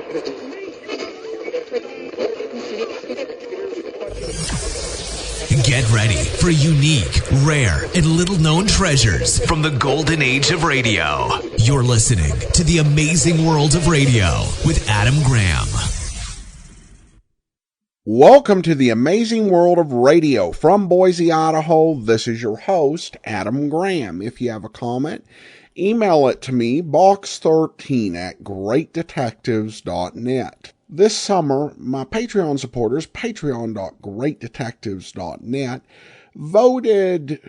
Get ready for unique, rare, and little-known treasures from the golden age of radio. You're listening to The Amazing World of Radio with Adam Graham. Welcome to The Amazing World of Radio. From Boise, Idaho, this is your host, Adam Graham. If you have a comment, email it to me, box13@greatdetectives.net. This summer, my Patreon supporters, patreon.greatdetectives.net, voted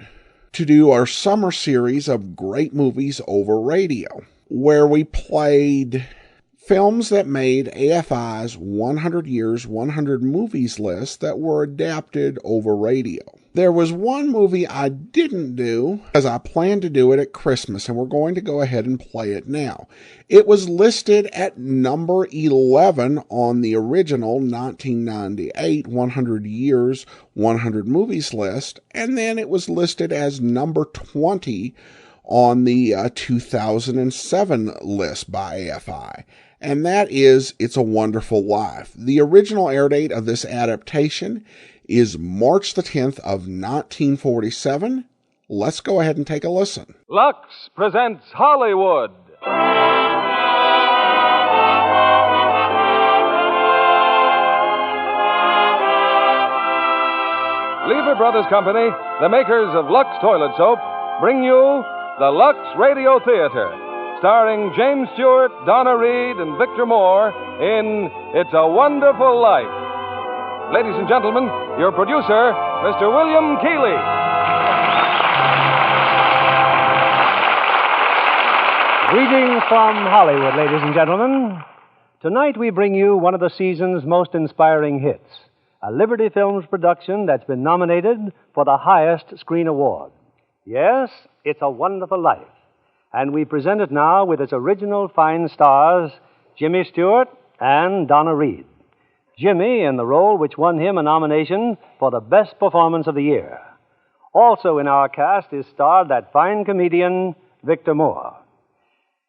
to do our summer series of great movies over radio, where we played films that made AFI's 100 Years, 100 Movies list that were adapted over radio. There was one movie I didn't do, because I planned to do it at Christmas, and we're going to go ahead and play it now. It was listed at number 11 on the original 1998 100 Years, 100 Movies list, and then it was listed as number 20 on the 2007 list by AFI. And that is It's a Wonderful Life. The original air date of this adaptation is March the 10th of 1947. Let's go ahead and take a listen. Lux presents Hollywood. Lever Brothers Company, the makers of Lux Toilet Soap, bring you the Lux Radio Theater, starring James Stewart, Donna Reed, and Victor Moore in It's a Wonderful Life. Ladies and gentlemen, your producer, Mr. William Keighley. Greetings from Hollywood, ladies and gentlemen. Tonight we bring you one of the season's most inspiring hits, a Liberty Films production that's been nominated for the highest screen award. Yes, It's a Wonderful Life. And we present it now with its original fine stars, Jimmy Stewart and Donna Reed. Jimmy in the role which won him a nomination for the best performance of the year. Also in our cast is starred that fine comedian, Victor Moore.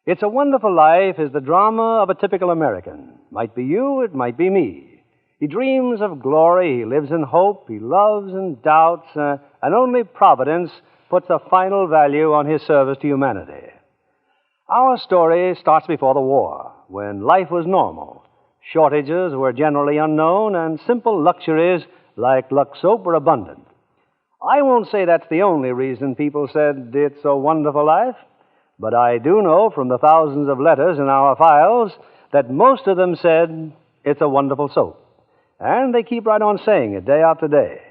It's a Wonderful Life is the drama of a typical American. Might be you, it might be me. He dreams of glory, he lives in hope, he loves and doubts, and only Providence puts a final value on his service to humanity. Our story starts before the war, when life was normal. Shortages were generally unknown, and simple luxuries like Lux soap were abundant. I won't say that's the only reason people said it's a wonderful life, but I do know from the thousands of letters in our files that most of them said it's a wonderful soap. And they keep right on saying it day after day.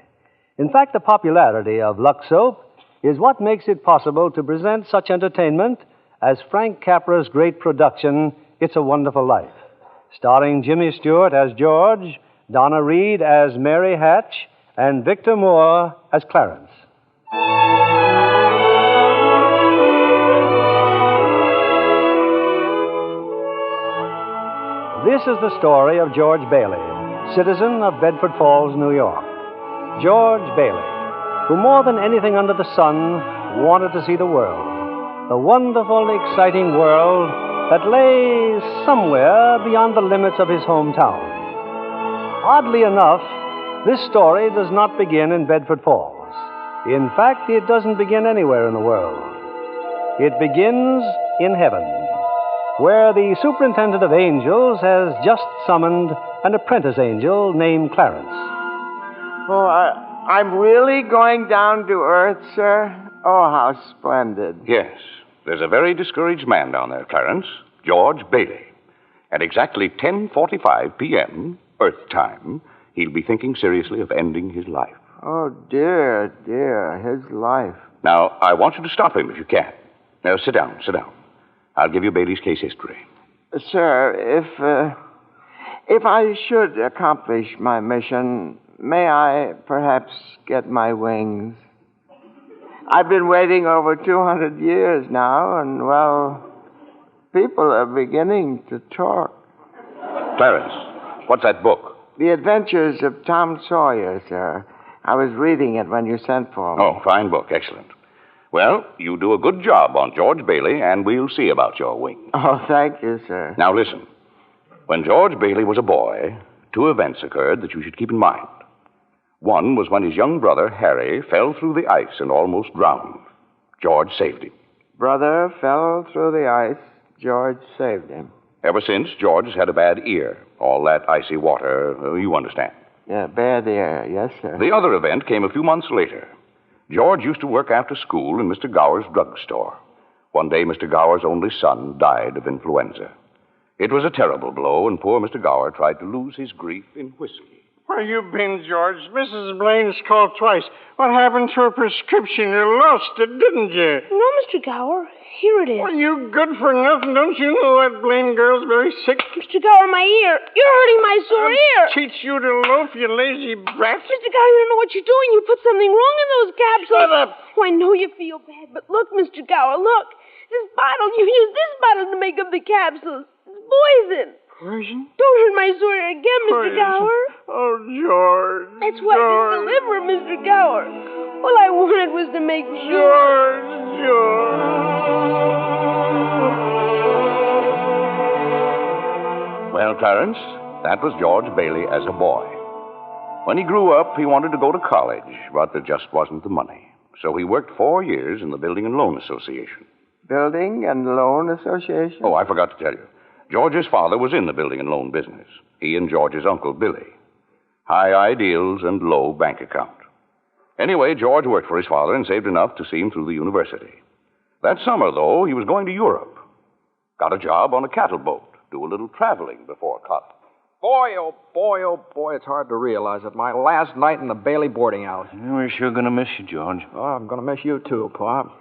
In fact, the popularity of Lux soap is what makes it possible to present such entertainment as Frank Capra's great production, It's a Wonderful Life, starring Jimmy Stewart as George, Donna Reed as Mary Hatch, and Victor Moore as Clarence. This is the story of George Bailey, citizen of Bedford Falls, New York. George Bailey, who more than anything under the sun wanted to see the world, the wonderful, exciting world that lay somewhere beyond the limits of his hometown. Oddly enough, this story does not begin in Bedford Falls. In fact, it doesn't begin anywhere in the world. It begins in heaven, where the superintendent of angels has just summoned an apprentice angel named Clarence. Oh, I'm really going down to earth, sir? Oh, how splendid. Yes. There's a very discouraged man down there, Clarence, George Bailey. At exactly 10:45 p.m., Earth time, he'll be thinking seriously of ending his life. Oh, dear, his life. Now, I want you to stop him if you can. Now, sit down. I'll give you Bailey's case history. Sir, if I should accomplish my mission, may I perhaps get my wings? I've been waiting over 200 years now, and, well, people are beginning to talk. Clarence, what's that book? The Adventures of Tom Sawyer, sir. I was reading it when you sent for me. Oh, fine book. Excellent. Well, you do a good job on George Bailey, and we'll see about your wings. Oh, thank you, sir. Now, listen. When George Bailey was a boy, 2 events occurred that you should keep in mind. One was when his young brother, Harry, fell through the ice and almost drowned. George saved him. Brother fell through the ice. George saved him. Ever since, George has had a bad ear. All that icy water, you understand. Yeah, bad ear. Yes, sir. The other event came a few months later. George used to work after school in Mr. Gower's drugstore. One day, Mr. Gower's only son died of influenza. It was a terrible blow, and poor Mr. Gower tried to lose his grief in whiskey. Where you been, George? Mrs. Blaine's called twice. What happened to her prescription? You lost it, didn't you? No, Mr. Gower. Here it is. Well, you good for nothing. Don't you know that Blaine girl's very sick? Mr. Gower, my ear. You're hurting my sore ear. Teach you to loaf, you lazy brat. Mr. Gower, you don't know what you're doing. You put something wrong in those capsules. Shut up. Oh, I know you feel bad, but look, Mr. Gower, look. This bottle, you used this bottle to make up the capsules. It's poison. Poison? Don't hurt my sore ear again, Mr. Gower. Oh, George. That's why I didn't deliver, Mr. Gower. All I wanted was to make sure. George. Well, Clarence, that was George Bailey as a boy. When he grew up, he wanted to go to college, but there just wasn't the money. So he worked 4 years in the Building and Loan Association. Building and Loan Association? Oh, I forgot to tell you. George's father was in the building and loan business. He and George's uncle, Billy. High ideals and low bank account. Anyway, George worked for his father and saved enough to see him through the university. That summer, though, he was going to Europe. Got a job on a cattle boat. Do a little traveling before college. Boy, oh boy, it's hard to realize it. My last night in the Bailey boarding house. We're sure going to miss you, George. Oh, I'm going to miss you too, Pop.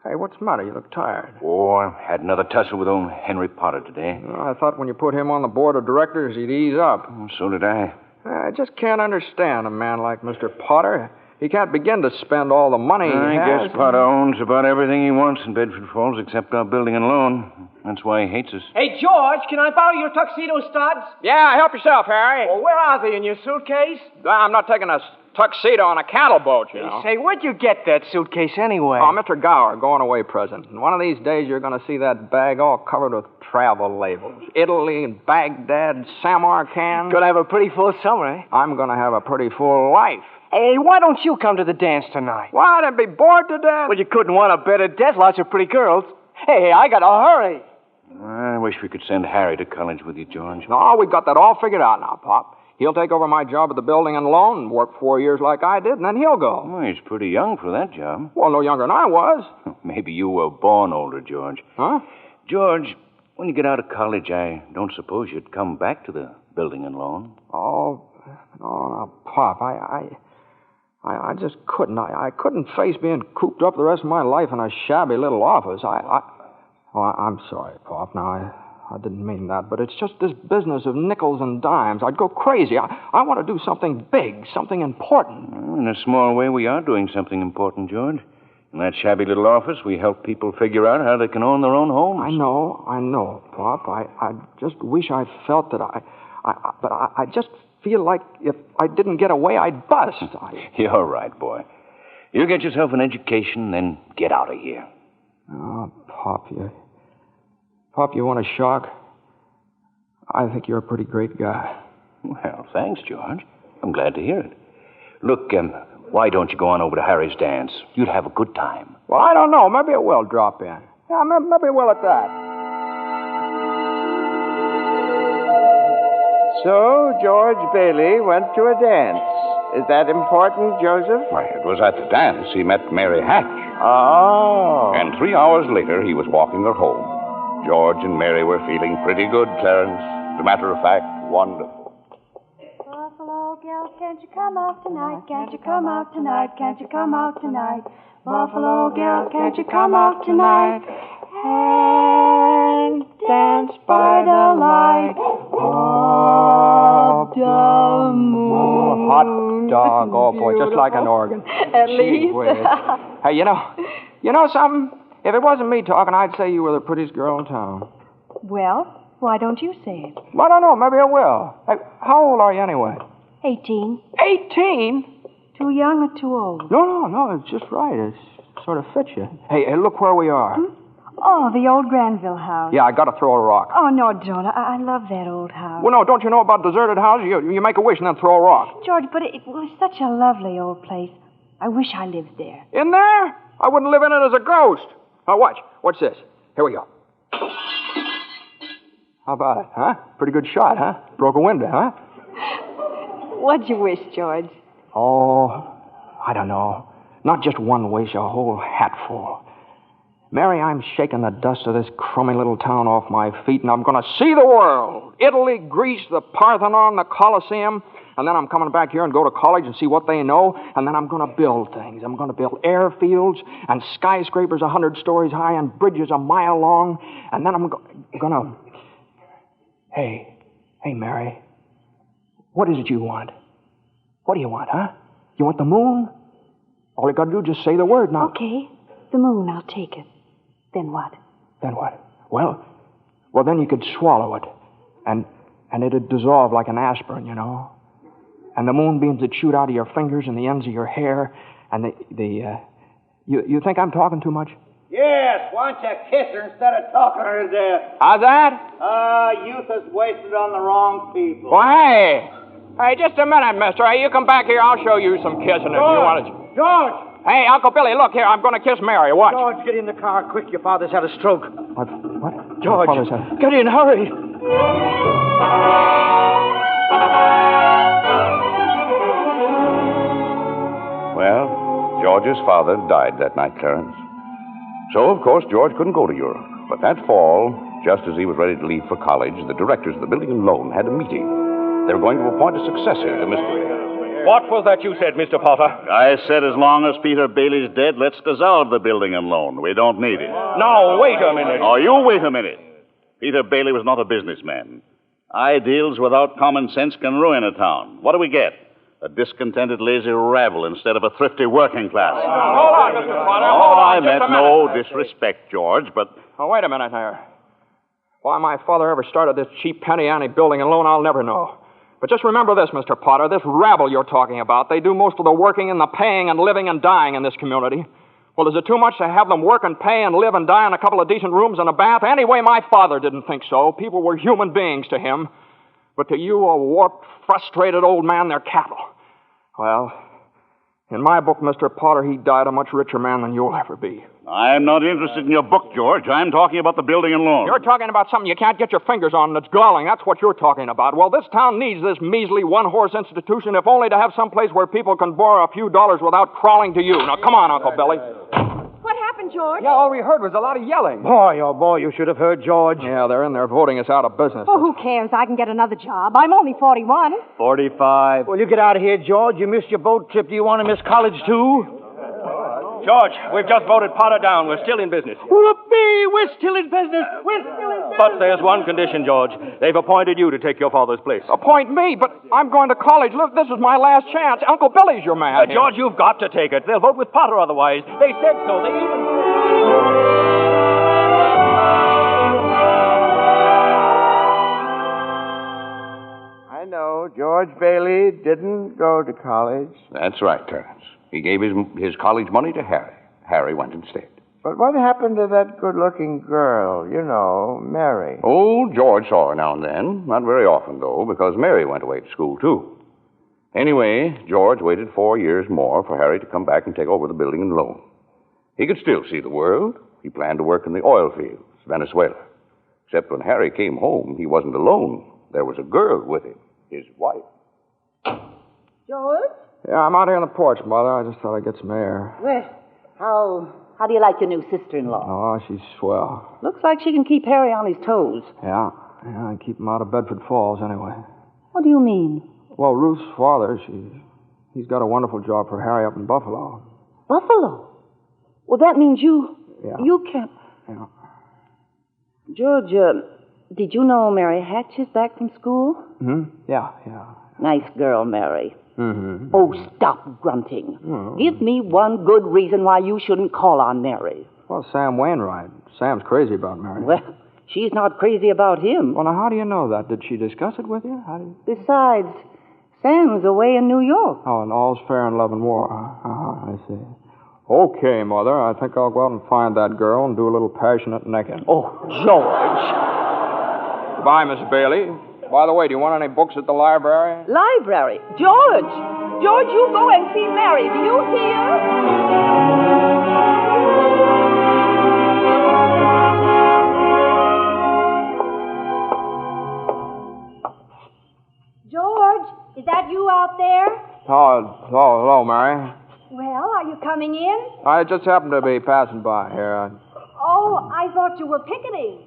Hey, what's the matter? You look tired. Oh, I had another tussle with old Henry Potter today. I thought when you put him on the board of directors, he'd ease up. Oh, so did I. I just can't understand a man like Mr. Potter. He can't begin to spend all the money he I has. guess Potter owns about everything he wants in Bedford Falls except our building and loan. That's why he hates us. Hey, George, can I borrow your tuxedo studs? Yeah, help yourself, Harry. Well, where are they? In your suitcase? I'm not taking a tuxedo on a cattle boat, you know. Say, where'd you get that suitcase anyway? Oh, Mr. Gower, going away present. And one of these days you're going to see that bag all covered with travel labels. Italy and Baghdad, Samarkand. Gonna have a pretty full summer, eh? I'm going to have a pretty full life. Hey, why don't you come to the dance tonight? What? I'd be bored to death? Well, you couldn't want a better death. Lots of pretty girls. Hey, I gotta hurry. I wish we could send Harry to college with you, George. No, we've got that all figured out now, Pop. He'll take over my job at the building and loan and work 4 years like I did, and then he'll go. Well, he's pretty young for that job. Well, no younger than I was. Maybe you were born older, George. Huh? George, when you get out of college, I don't suppose you'd come back to the building and loan. Oh, no, Pop, I just couldn't. I couldn't face being cooped up the rest of my life in a shabby little office. I'm sorry, Pop. Now, I didn't mean that, but it's just this business of nickels and dimes. I'd go crazy. I want to do something big, something important. Well, in a small way, we are doing something important, George. In that shabby little office, we help people figure out how they can own their own homes. I know, Pop. I just wish I felt that but I just feel like if I didn't get away, I'd bust. You're right, boy. You get yourself an education, then get out of here. Oh, Pop, you want a shock? I think you're a pretty great guy. Well, thanks, George. I'm glad to hear it. Look, why don't you go on over to Harry's dance? You'd have a good time. Well, I don't know. Maybe it will drop in. Yeah, maybe it will at that. So, George Bailey went to a dance. Is that important, Joseph? Why, it was at the dance he met Mary Hatch. Oh. And 3 hours later, he was walking her home. George and Mary were feeling pretty good, Clarence. As a matter of fact, wonderful. Buffalo girl, can't you come out tonight? Can't you come out tonight? Can't you come out tonight? Buffalo girl, can't you come out tonight? And dance by the light of the moon. Hot dog, oh boy, just like an organ. At least. Hey, you know something? If it wasn't me talking, I'd say you were the prettiest girl in town. Well, why don't you say it? I don't know, maybe I will. Hey, how old are you anyway? 18. 18? Too young or too old? No, it's just right. It sort of fits you. Hey, look where we are. Oh, the old Granville house. Yeah, I gotta throw a rock. Oh, no, don't. I love that old house. Well, no, don't you know about deserted houses? You make a wish and then throw a rock. George, but it was such a lovely old place. I wish I lived there. In there? I wouldn't live in it as a ghost. Now, watch. What's this? Here we go. How about it, huh? Pretty good shot, huh? Broke a window, huh? What'd you wish, George? Oh, I don't know. Not just one wish, a whole hatful. Mary, I'm shaking the dust of this crummy little town off my feet, and I'm going to see the world. Italy, Greece, the Parthenon, the Colosseum. And then I'm coming back here and go to college and see what they know. And then I'm going to build things. I'm going to build airfields and skyscrapers 100 stories high and bridges a mile long. And then I'm going to... Hey, Mary. What is it you want? What do you want, huh? You want the moon? All you got to do is just say the word now. Okay, the moon, I'll take it. Then what? Then what? Well, then you could swallow it. And it'd dissolve like an aspirin, you know. And the moonbeams would shoot out of your fingers and the ends of your hair. And you think I'm talking too much? Yes, why don't you kiss her instead of talking her to death? How's that? Youth is wasted on the wrong people. Well, hey, just a minute, mister. Hey, you come back here, I'll show you some kissing if you want to. George! Hey, Uncle Billy, look here, I'm going to kiss Mary. Watch. George, get in the car quick. Your father's had a stroke. What? George, get in, hurry. Well, George's father died that night, Clarence. So, of course, George couldn't go to Europe. But that fall, just as he was ready to leave for college, the directors of the building and loan had a meeting. They were going to appoint a successor to Mr. What was that you said, Mr. Potter? I said as long as Peter Bailey's dead, let's dissolve the building and loan. We don't need it. Now, wait a minute. Oh, you wait a minute. Peter Bailey was not a businessman. Ideals without common sense can ruin a town. What do we get? A discontented, lazy rabble instead of a thrifty working class. Hold on, Mr. Potter. I meant no disrespect, George, but... Oh, wait a minute there. Why my father ever started this cheap penny ante building and loan, I'll never know. But just remember this, Mr. Potter, this rabble you're talking about, they do most of the working and the paying and living and dying in this community. Well, is it too much to have them work and pay and live and die in a couple of decent rooms and a bath? Anyway, my father didn't think so. People were human beings to him. But to you, a warped, frustrated old man, they're cattle. Well, in my book, Mr. Potter, he died a much richer man than you'll ever be. I'm not interested in your book, George. I'm talking about the building and loan. You're talking about something you can't get your fingers on that's galling. That's what you're talking about. Well, this town needs this measly one-horse institution, if only to have some place where people can borrow a few dollars without crawling to you. Now, come on, Uncle Billy. What happened, George? Yeah, all we heard was a lot of yelling. Boy, oh boy, you should have heard George. Yeah, they're in there voting us out of business. Oh, who cares? I can get another job. I'm only 41. 45. Well, you get out of here, George. You missed your boat trip. Do you want to miss college, too? George, we've just voted Potter down. We're still in business. Whoopee! We're still in business. We're still in business. But there's one condition, George. They've appointed you to take your father's place. Appoint me? But I'm going to college. Look, this is my last chance. Uncle Billy's your man. George, you've got to take it. They'll vote with Potter otherwise. They said so. They even... I know George Bailey didn't go to college. That's right, Clarence. He gave his college money to Harry. Harry went instead. But what happened to that good-looking girl, you know, Mary? Oh, George saw her now and then. Not very often, though, because Mary went away to school, too. Anyway, George waited 4 years more for Harry to come back and take over the building and loan. He could still see the world. He planned to work in the oil fields, Venezuela. Except when Harry came home, he wasn't alone. There was a girl with him, his wife. George? Yeah, I'm out here on the porch, Mother. I just thought I'd get some air. Well, how do you like your new sister-in-law? Oh, she's swell. Looks like she can keep Harry on his toes. Yeah, and keep him out of Bedford Falls anyway. What do you mean? Well, Ruth's father, he's got a wonderful job for Harry up in Buffalo. Buffalo? Well, that means you can't... Yeah. George, did you know Mary Hatch is back from school? Yeah. Nice girl, Mary. Mm-hmm. Oh, stop grunting. Give me one good reason why you shouldn't call on Mary. Well, Sam Wainwright. Sam's crazy about Mary. Well, she's not crazy about him. Well, now, how do you know that? Did she discuss it with you? Besides, Sam's away in New York. Oh, and all's fair in love and war. I see. Okay, Mother. I think I'll go out and find that girl and do a little passionate necking. Oh, George. Goodbye, Miss Bailey. By the way, do you want any books at the library? Library? George! George, you go and see Mary. Do you hear? George, is that you out there? Oh, hello, Mary. Well, are you coming in? I just happened to be passing by here. Oh, I thought you were picketing.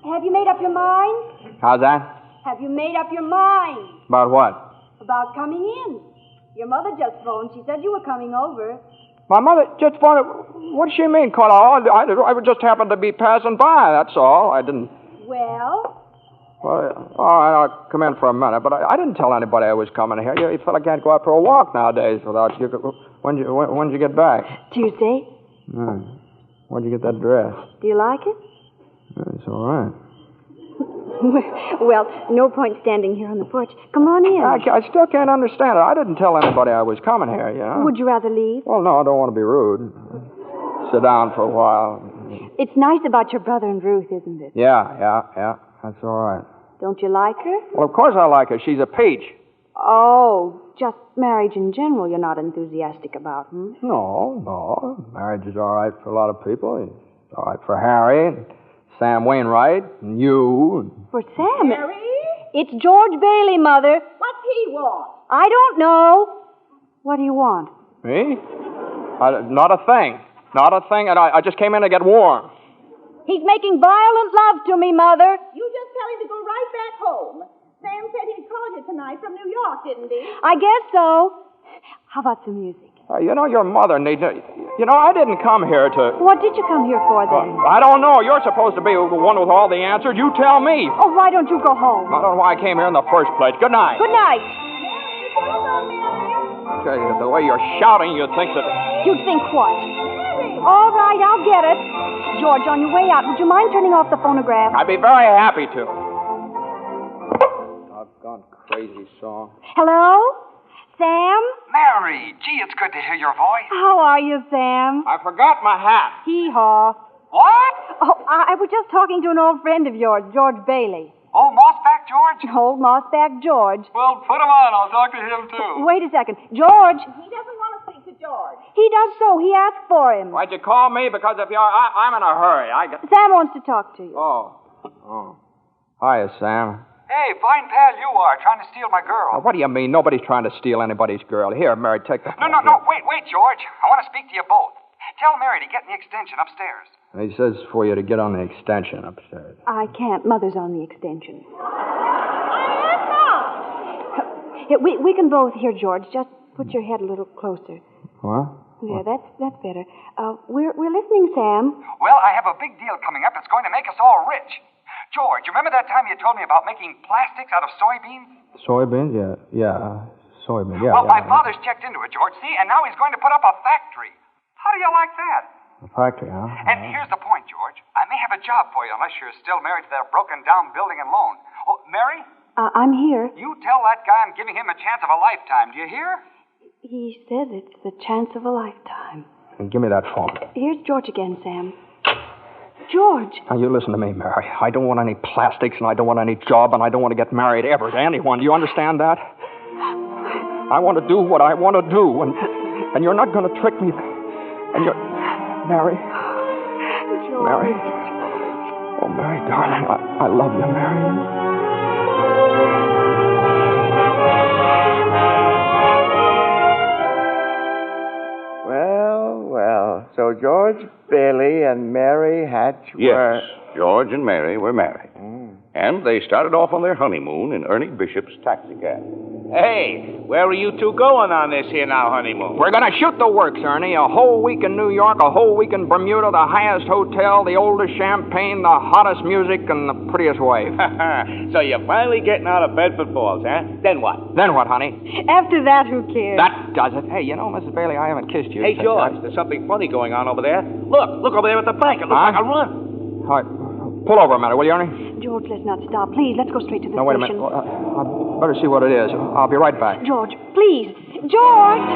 Have you made up your mind? How's that? Have you made up your mind About what? about coming in? Your mother just phoned. She said you were coming over. My mother just wanted... What does she mean, Carla? I just happened to be passing by, that's all. I didn't... Well? Well, all right, I'll come in for a minute, but I didn't tell anybody I was coming here. You fella can't go out for a walk nowadays without you... When'd you get back? Tuesday. Where'd you get that dress? Do you like it? It's all right. Well, no point standing here on the porch. Come on in. I still can't understand it. I didn't tell anybody I was coming here, you know. Would you rather leave? Well, no, I don't want to be rude. Sit down for a while. It's nice about your brother and Ruth, isn't it? Yeah. That's all right. Don't you like her? Well, of course I like her. She's a peach. Oh, just marriage in general you're not enthusiastic about, hmm? No. Marriage is all right for a lot of people. It's all right for Harry and Sam Wainwright and you. For Sam? Mary? It's George Bailey, Mother. What's he want? I don't know. What do you want? Me? Not a thing. Not a thing. And I just came in to get warm. He's making violent love to me, Mother. You just tell him to go right back home. Sam said he'd call you tonight from New York, didn't he? I guess so. How about some music? Your mother needs... I didn't come here to... What did you come here for, then? I don't know. You're supposed to be the one with all the answers. You tell me. Oh, why don't you go home? I don't know why I came here in the first place. Good night. Good night. Okay, the way you're shouting, you'd think that... You'd think what? All right, I'll get it. George, on your way out, would you mind turning off the phonograph? I'd be very happy to. Doggone crazy song. Hello? Sam? Mary, gee, it's good to hear your voice. How are you, Sam? I forgot my hat. Hee-haw. What? Oh, I was just talking to an old friend of yours, George Bailey. Oh, Mossback George? Old Mossback George. Well, put him on. I'll talk to him, too. Wait a second. George. He doesn't want to speak to George. He does so. He asked for him. Why'd you call me? Because if I'm in a hurry. Sam wants to talk to you. Oh. Hiya, Sam. Hey, fine pal you are, trying to steal my girl. What do you mean? Nobody's trying to steal anybody's girl. Here, Mary, take the phone. No, wait, George. I want to speak to you both. Tell Mary to get in the extension upstairs. He says for you to get on the extension upstairs. I can't. Mother's on the extension. Yes, Mom. Here, we can both hear, George. Just put your head a little closer. What? Yeah, that's better. We're listening, Sam. Well, I have a big deal coming up that's going to make us all rich. George, you remember that time you told me about making plastics out of soybeans? Soybeans? Yeah. Soybeans, yeah. Well, my father's checked into it, George, see? And now he's going to put up a factory. How do you like that? A factory, huh? And here's the point, George. I may have a job for you unless you're still married to that broken-down building and loan. Oh, Mary? I'm here. You tell that guy I'm giving him a chance of a lifetime. Do you hear? He says it's the chance of a lifetime. And give me that phone. Here's George again, Sam. George. Now, you listen to me, Mary. I don't want any plastics, and I don't want any job, and I don't want to get married ever to anyone. Do you understand that? I want to do what I want to do, and you're not going to trick me. And you're... Mary. George. Mary. Oh, Mary, darling, I love you, Mary. Well. So George Bailey and Mary Hatch were... Yes, George and Mary were married. And they started off on their honeymoon in Ernie Bishop's taxicab. Hey, where are you two going on this here now honeymoon? We're going to shoot the works, Ernie. A whole week in New York, a whole week in Bermuda, the highest hotel, the oldest champagne, the hottest music, and the prettiest wife. So you're finally getting out of Bedford Falls, huh? Then what? Then what, honey? After that, who cares? That does it. Hey, Mrs. Bailey, I haven't kissed you. Hey, George, there's something funny going on over there. Look over there at the bank. It looks like a run. All right. Pull over a minute, will you, Ernie? George, let's not stop. Please, let's go straight to the No, wait a station. minute. I'd better see what it is. I'll be right back. George, please. George!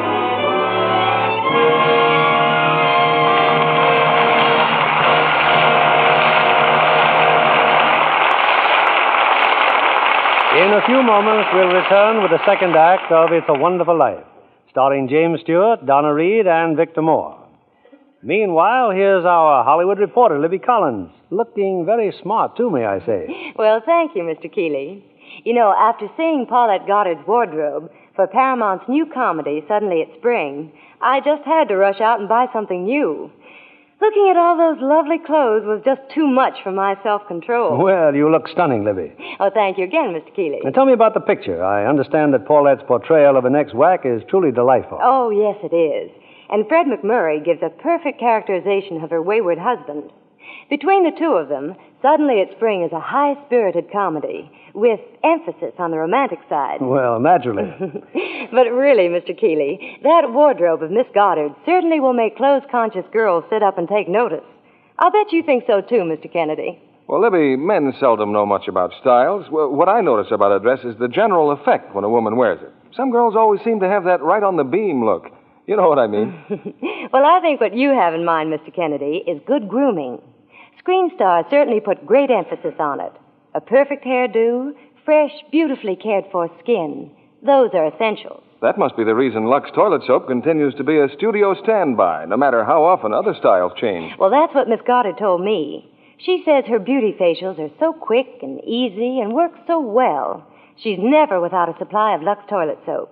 In a few moments, we'll return with the second act of It's a Wonderful Life, starring James Stewart, Donna Reed, and Victor Moore. Meanwhile, here's our Hollywood reporter, Libby Collins, looking very smart, too, may I say. Well, thank you, Mr. Keeley. You know, after seeing Paulette Goddard's wardrobe for Paramount's new comedy, Suddenly It's Spring, I just had to rush out and buy something new. Looking at all those lovely clothes was just too much for my self-control. Well, you look stunning, Libby. Oh, thank you again, Mr. Keeley. Now, tell me about the picture. I understand that Paulette's portrayal of an ex-whack is truly delightful. Oh, yes, it is. And Fred McMurray gives a perfect characterization of her wayward husband. Between the two of them, Suddenly It's Spring is a high-spirited comedy with emphasis on the romantic side. Well, naturally. But really, Mr. Keeley, that wardrobe of Miss Goddard certainly will make clothes-conscious girls sit up and take notice. I'll bet you think so, too, Mr. Kennedy. Well, Libby, men seldom know much about styles. Well, what I notice about a dress is the general effect when a woman wears it. Some girls always seem to have that right-on-the-beam look. You know what I mean. Well, I think what you have in mind, Mr. Kennedy, is good grooming. Screen stars certainly put great emphasis on it. A perfect hairdo, fresh, beautifully cared-for skin. Those are essentials. That must be the reason Lux Toilet Soap continues to be a studio standby, no matter how often other styles change. Well, that's what Miss Goddard told me. She says her beauty facials are so quick and easy and work so well. She's never without a supply of Lux Toilet Soap.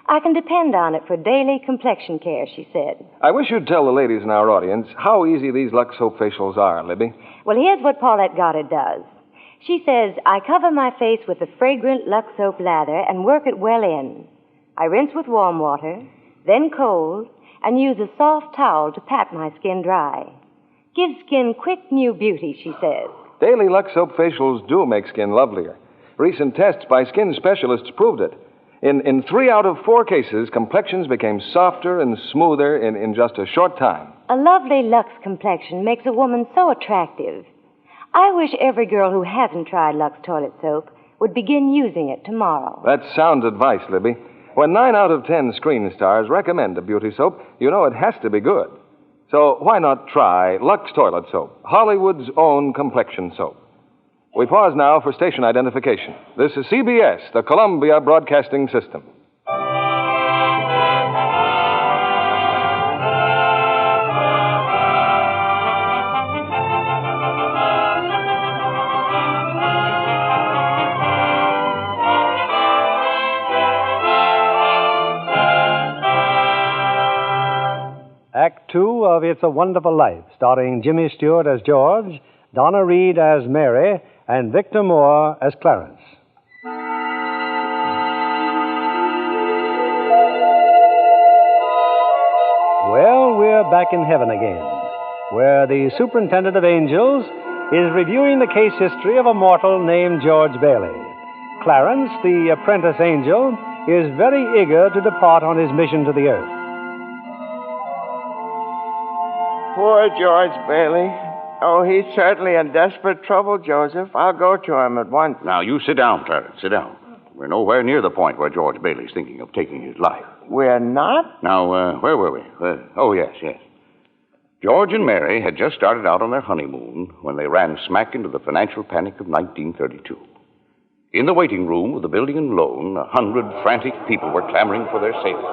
I can depend on it for daily complexion care, she said. I wish you'd tell the ladies in our audience how easy these Lux Soap facials are, Libby. Well, here's what Paulette Goddard does. She says, I cover my face with the fragrant Lux Soap lather and work it well in. I rinse with warm water, then cold, and use a soft towel to pat my skin dry. Gives skin quick new beauty, she says. Daily Lux Soap facials do make skin lovelier. Recent tests by skin specialists proved it. In 3 out of 4 cases, complexions became softer and smoother in just a short time. A lovely Lux complexion makes a woman so attractive. I wish every girl who hasn't tried Lux Toilet Soap would begin using it tomorrow. That's sound advice, Libby. When 9 out of 10 screen stars recommend a beauty soap, you know it has to be good. So why not try Lux Toilet Soap, Hollywood's own complexion soap? We pause now for station identification. This is CBS, the Columbia Broadcasting System. Act 2 of It's a Wonderful Life, starring Jimmy Stewart as George, Donna Reed as Mary, and Victor Moore as Clarence. Well, we're back in heaven again, where the superintendent of angels is reviewing the case history of a mortal named George Bailey. Clarence, the apprentice angel, is very eager to depart on his mission to the earth. Poor George Bailey. Oh, he's certainly in desperate trouble, Joseph. I'll go to him at once. Now, you sit down, Clarence. Sit down. We're nowhere near the point where George Bailey's thinking of taking his life. We're not? Now, where were we? Oh, yes. George and Mary had just started out on their honeymoon when they ran smack into the financial panic of 1932. In the waiting room of the building and loan, 100 frantic people were clamoring for their safety.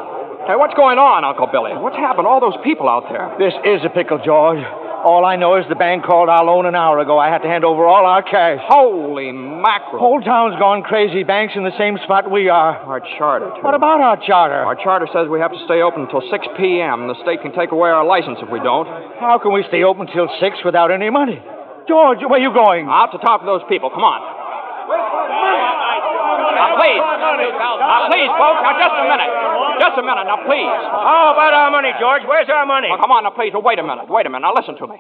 Hey, what's going on, Uncle Billy? What's happened to all those people out there? This is a pickle, George. All I know is the bank called our loan an hour ago. I had to hand over all our cash. Holy mackerel. Whole town's gone crazy. Bank's in the same spot we are. Our charter, too. What about our charter? Our charter says we have to stay open until 6 p.m. The state can take away our license if we don't. How can we stay open till 6 without any money? George, where are you going? Out to talk to those people. Come on. Now, please, folks. Now, just a minute. Just a minute. Now, please. How about our money, George? Where's our money? Now, come on. Now, please. Well, wait a minute. Now, listen to me.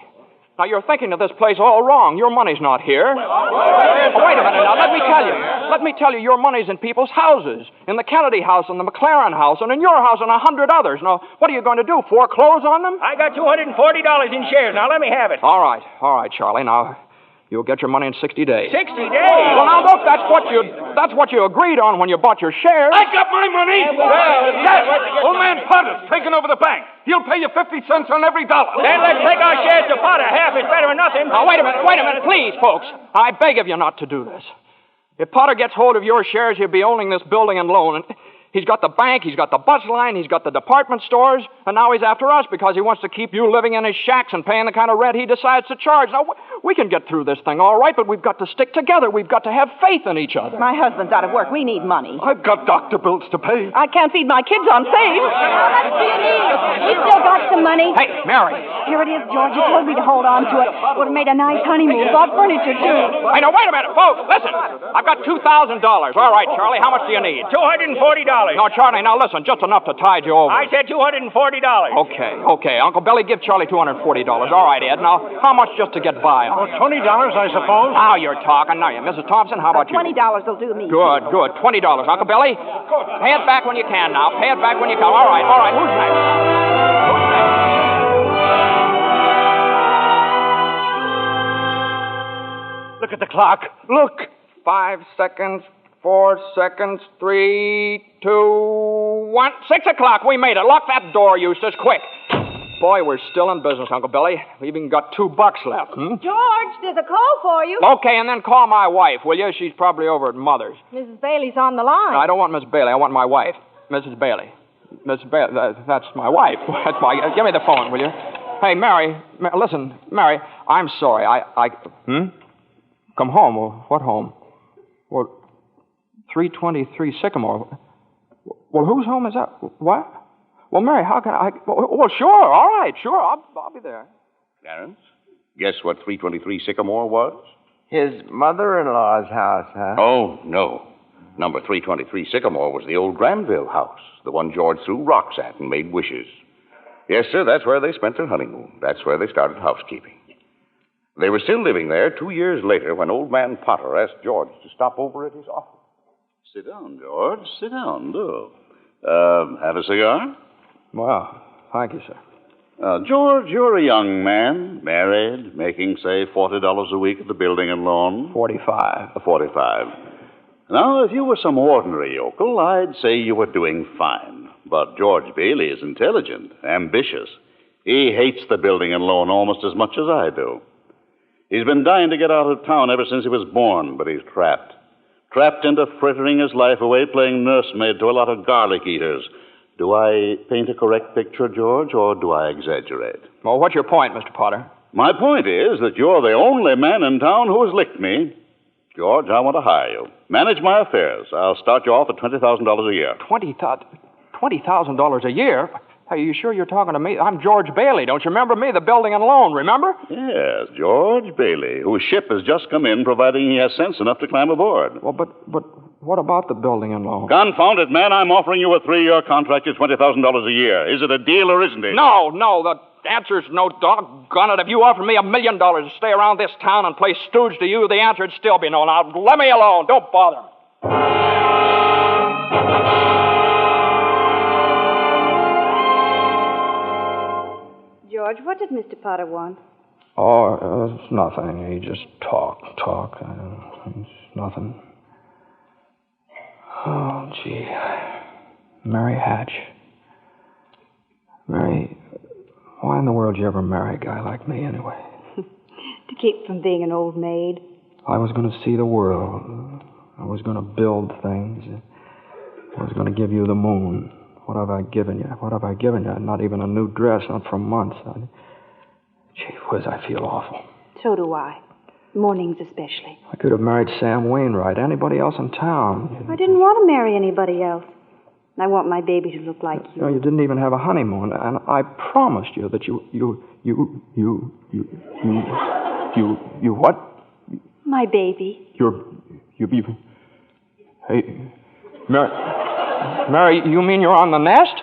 Now, you're thinking of this place all wrong. Your money's not here. Oh, wait a minute. Now, let me tell you. Let me tell you, your money's in people's houses. In the Kennedy house, and the McLaren house, and in your house, and 100 others. Now, what are you going to do? Foreclose on them? I got $240 in shares. Now, let me have it. All right, Charlie. Now, you'll get your money in 60 days. 60 days? Well, now, look, that's what you agreed on when you bought your shares. I got my money! Yes! Old man Potter's taking over the bank. He'll pay you 50 cents on every dollar. Then let's take our shares to Potter. Half is better than nothing. Now, wait a minute, please, folks. I beg of you not to do this. If Potter gets hold of your shares, he'll be owning this building and loan. And he's got the bank, he's got the bus line, he's got the department stores, and now he's after us because he wants to keep you living in his shacks and paying the kind of rent he decides to charge. Now, we can get through this thing all right, but we've got to stick together. We've got to have faith in each other. My husband's out of work. We need money. I've got doctor bills to pay. I can't feed my kids on faith. How much do you need? We still got some money. Hey, Mary. Here it is, George. You told me to hold on to it. Would have made a nice honeymoon. Bought furniture, too. Hey, now, wait a minute, folks. Listen. I've got $2,000. All right, Charlie, how much do you need? $240. No, Charlie, now listen, just enough to tide you over. I said $240. Okay. Uncle Billy, give Charlie $240. All right, Ed. Now, how much just to get by on? $20, I suppose. Now you're talking. Now, Mrs. Thompson, how about you? $20 will do me. Good. $20. Uncle Billy, pay it back when you can now. Pay it back when you can. All right. Who's next? Look at the clock. Look. 5 seconds, 4 seconds, 3, 2, 1. 6 o'clock. We made it. Lock that door, Eustace, quick. Boy, we're still in business, Uncle Billy. We've even got $2 left. George, there's a call for you. Okay, and then call my wife, will you? She's probably over at Mother's. Mrs. Bailey's on the line. No, I don't want Miss Bailey. I want my wife, Mrs. Bailey. Mrs. Bailey, that's my wife. That's my. Give me the phone, will you? Hey, Mary. Listen, Mary. I'm sorry. Come home. Well, what home? Well, 323 Sycamore. Well, whose home is that? What? Well, Mary, how can I... Well, sure, all right, sure, I'll be there. Clarence, guess what 323 Sycamore was? His mother-in-law's house, huh? Oh, no. Number 323 Sycamore was the old Granville house, the one George threw rocks at and made wishes. Yes, sir, that's where they spent their honeymoon. That's where they started housekeeping. They were still living there 2 years later when old man Potter asked George to stop over at his office. Sit down, George. Sit down, do. Have a cigar? Well, thank you, sir. George, you're a young man, married, making, say, $40 a week at the building and loan. 45. 45. Now, if you were some ordinary yokel, I'd say you were doing fine. But George Bailey is intelligent, ambitious. He hates the building and loan almost as much as I do. He's been dying to get out of town ever since he was born, but he's trapped. Trapped into frittering his life away playing nursemaid to a lot of garlic eaters. Do I paint a correct picture, George, or do I exaggerate? Well, what's your point, Mr. Potter? My point is that you're the only man in town who has licked me. George, I want to hire you. Manage my affairs. I'll start you off at $20,000 a year. $20,000 a year? Are you sure you're talking to me? I'm George Bailey. Don't you remember me? The building and loan, remember? Yes, George Bailey, whose ship has just come in, providing he has sense enough to climb aboard. Well, but what about the building and loan? Confound it, man. I'm offering you a 3-year contract at $20,000 a year. Is it a deal or isn't it? No. The answer's no, doggone it. If you offered me $1 million to stay around this town and play stooge to you, the answer'd still be no. Now, let me alone. Don't bother me. George, what did Mr. Potter want? Oh, it's nothing. He just talk. It's nothing. Oh, gee. Mary Hatch. Mary, why in the world did you ever marry a guy like me anyway? To keep from being an old maid. I was going to see the world. I was going to build things. I was going to give you the moon. What have I given you? Not even a new dress, not for months. Gee whiz, I feel awful. So do I. Mornings especially. I could have married Sam Wainwright, anybody else in town. I didn't want to marry anybody else. I want my baby to look like you. You didn't even have a honeymoon, and I promised you that you what? My baby. Hey, Mary, you mean you're on the nest?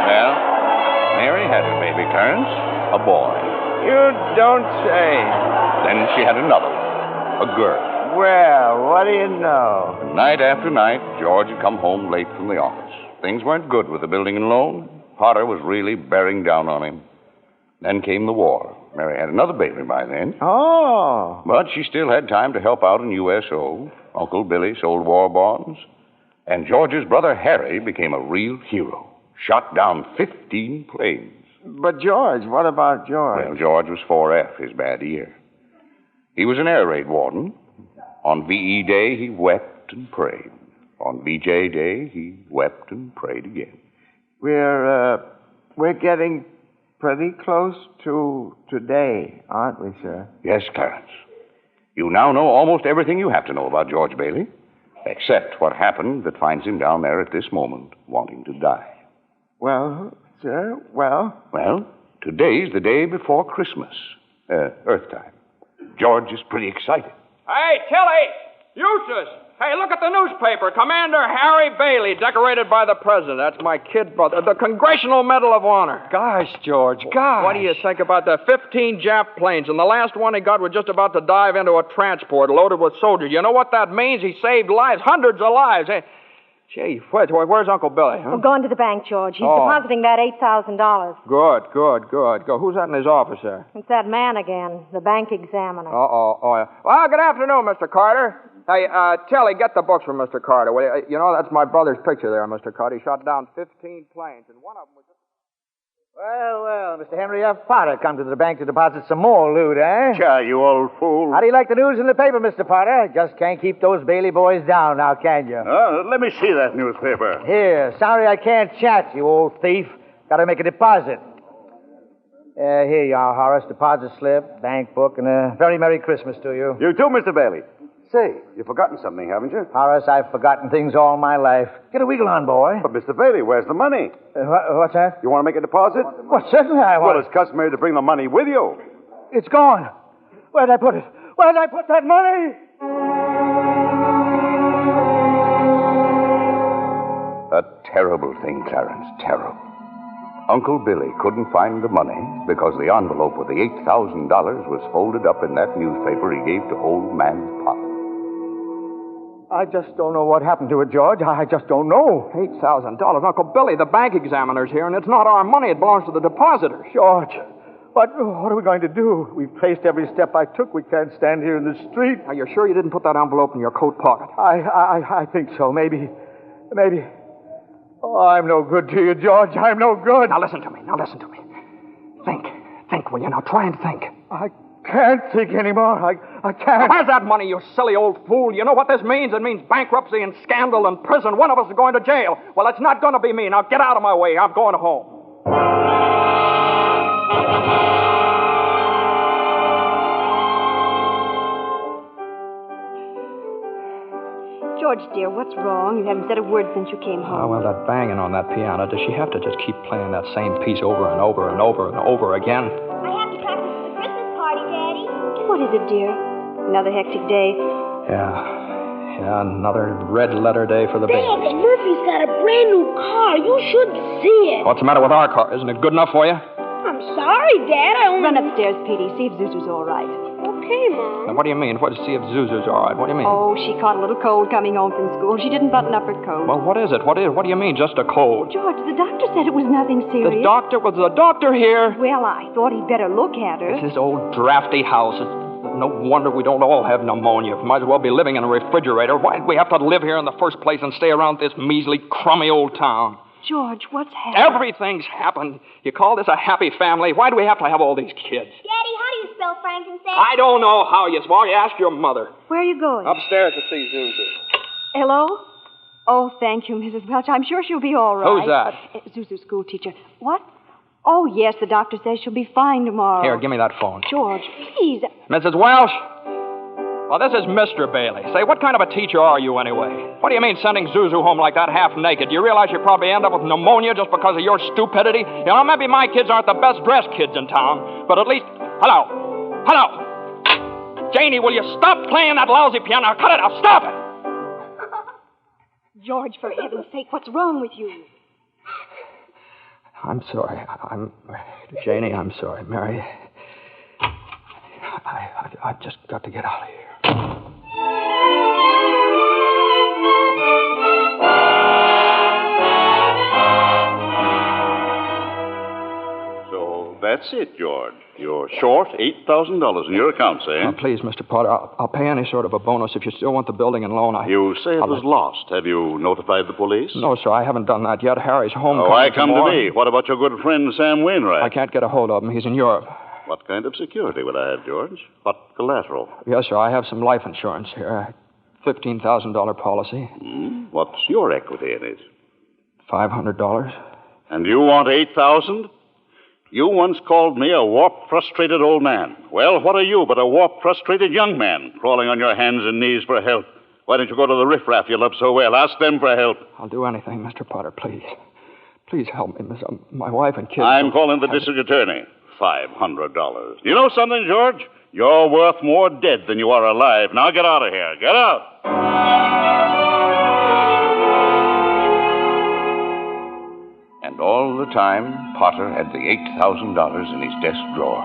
Well, Mary had her baby, Clarence. A boy. You don't say. Then she had another one. A girl. Well, what do you know? Night after night, George had come home late from the office. Things weren't good with the building and loan. Potter was really bearing down on him. Then came the war. Mary had another baby by then. Oh. But she still had time to help out in USO. Uncle Billy sold war bonds. And George's brother Harry became a real hero. Shot down 15 planes. But George, what about George? Well, George was 4F, his bad year. He was an air raid warden. On VE Day, he wept and prayed. On VJ Day, he wept and prayed again. We're getting pretty close to today, aren't we, sir? Yes, Clarence. You now know almost everything you have to know about George Bailey, except what happened that finds him down there at this moment, wanting to die. Well, sir, well? Well, today's the day before Christmas, Earth time. George is pretty excited. Hey, Tilly! Eustace! Hey, look at the newspaper. Commander Harry Bailey, decorated by the president. That's my kid brother. The Congressional Medal of Honor. Gosh, George, gosh. What do you think about the 15 Jap planes? And the last one he got was just about to dive into a transport loaded with soldiers. You know what that means? He saved lives, hundreds of lives. Hey, gee, where's Uncle Billy? Huh? We're going to the bank, George. He's depositing that $8,000. Good. Go. Who's that in his office there? It's that man again, the bank examiner. Oh, yeah. Well, good afternoon, Mr. Carter. Hey, Tilly, get the books from Mr. Carter. Will you know, that's my brother's picture there, Mr. Carter. He shot down 15 planes, and one of them was... Well, Mr. Henry F. Potter come to the bank to deposit some more loot, eh? Sure, you old fool. How do you like the news in the paper, Mr. Potter? Just can't keep those Bailey boys down now, can you? Let me see that newspaper. Here, sorry I can't chat, you old thief. Got to make a deposit. Here you are, Horace. Deposit slip, bank book, and a very Merry Christmas to you. You too, Mr. Bailey. Say, you've forgotten something, haven't you? Horace, I've forgotten things all my life. Get a wiggle on, boy. But, Mr. Bailey, where's the money? What's that? You want to make a deposit? Well, certainly I want. Well, it's customary to bring the money with you. It's gone. Where'd I put it? Where'd I put that money? A terrible thing, Clarence, terrible. Uncle Billy couldn't find the money because the envelope with the $8,000 was folded up in that newspaper he gave to old man Pop. I just don't know what happened to it, George. I just don't know. $8,000. Uncle Billy, the bank examiner's here, and it's not our money. It belongs to the depositors. George, what are we going to do? We've traced every step I took. We can't stand here in the street. Are you sure you didn't put that envelope in your coat pocket? I think so. Maybe. Oh, I'm no good to you, George. I'm no good. Now listen to me. Think, will you? Now try and think. I can't think anymore. I can't. Where's that money, you silly old fool? You know what this means? It means bankruptcy and scandal and prison. One of us is going to jail. Well, it's not going to be me. Now get out of my way. I'm going home. George, dear, what's wrong? You haven't said a word since you came home. Oh, well, that banging on that piano. Does she have to just keep playing that same piece over and over and over and over again? I have to practice for the Christmas party, Daddy. What is it, dear? Another hectic day? Yeah, another red letter day for the baby. Dad, Murphy's got a brand new car. You should see it. What's the matter with our car? Isn't it good enough for you? I'm sorry, Dad. I only... Run upstairs, Petey. See if Zuzu's all right. Okay, Mom. Now, what do you mean? See if Zuzu's all right. What do you mean? Oh, she caught a little cold coming home from school. She didn't button up her coat. Well, what is it? What do you mean, just a cold? George, the doctor said it was nothing serious. Was the doctor here? Well, I thought he'd better look at her. It's this old drafty house. It's no wonder we don't all have pneumonia. Might as well be living in a refrigerator. Why'd we have to live here in the first place and stay around this measly, crummy old town? George, what's happened? Everything's happened. You call this a happy family? Why do we have to have all these kids? Daddy, how do you spell frankincense? I don't know how you spell. You ask your mother. Where are you going? Upstairs to see Zuzu. Hello? Oh, thank you, Mrs. Welch. I'm sure she'll be all right. Who's that? Zuzu's school teacher. What? Oh, yes, the doctor says she'll be fine tomorrow. Here, give me that phone. George, please. Mrs. Welsh? Well, this is Mr. Bailey. Say, what kind of a teacher are you anyway? What do you mean sending Zuzu home like that, half naked? Do you realize you probably end up with pneumonia just because of your stupidity? You know, maybe my kids aren't the best dressed kids in town, but at least... Hello! Janie, will you stop playing that lousy piano? Cut it out! Stop it! George, for heaven's sake, what's wrong with you? I'm sorry. Janie, I'm sorry. Mary, I've just got to get out of here. So That's it, George. You're short $8,000 in your accounts, eh? Oh, please, Mr. Potter, I'll pay any sort of a bonus if you still want the building and loan. You say it was lost. Have you notified the police? No, sir, I haven't done that yet. Harry's home. Oh, why come to me? What about your good friend, Sam Wainwright? I can't get a hold of him. He's in Europe. What kind of security would I have, George? What collateral? Yes, sir, I have some life insurance here. $15,000 policy. What's your equity in it? $500. And you want $8,000? You once called me a warp-frustrated old man. Well, what are you but a warp-frustrated young man crawling on your hands and knees for help? Why don't you go to the riffraff you love so well? Ask them for help. I'll do anything, Mr. Potter, please. Please help me, Miss. My wife and kids. I'm calling the district attorney. $500. You know something, George? You're worth more dead than you are alive. Now get out of here. Get out. And all the time, Potter had the $8,000 in his desk drawer.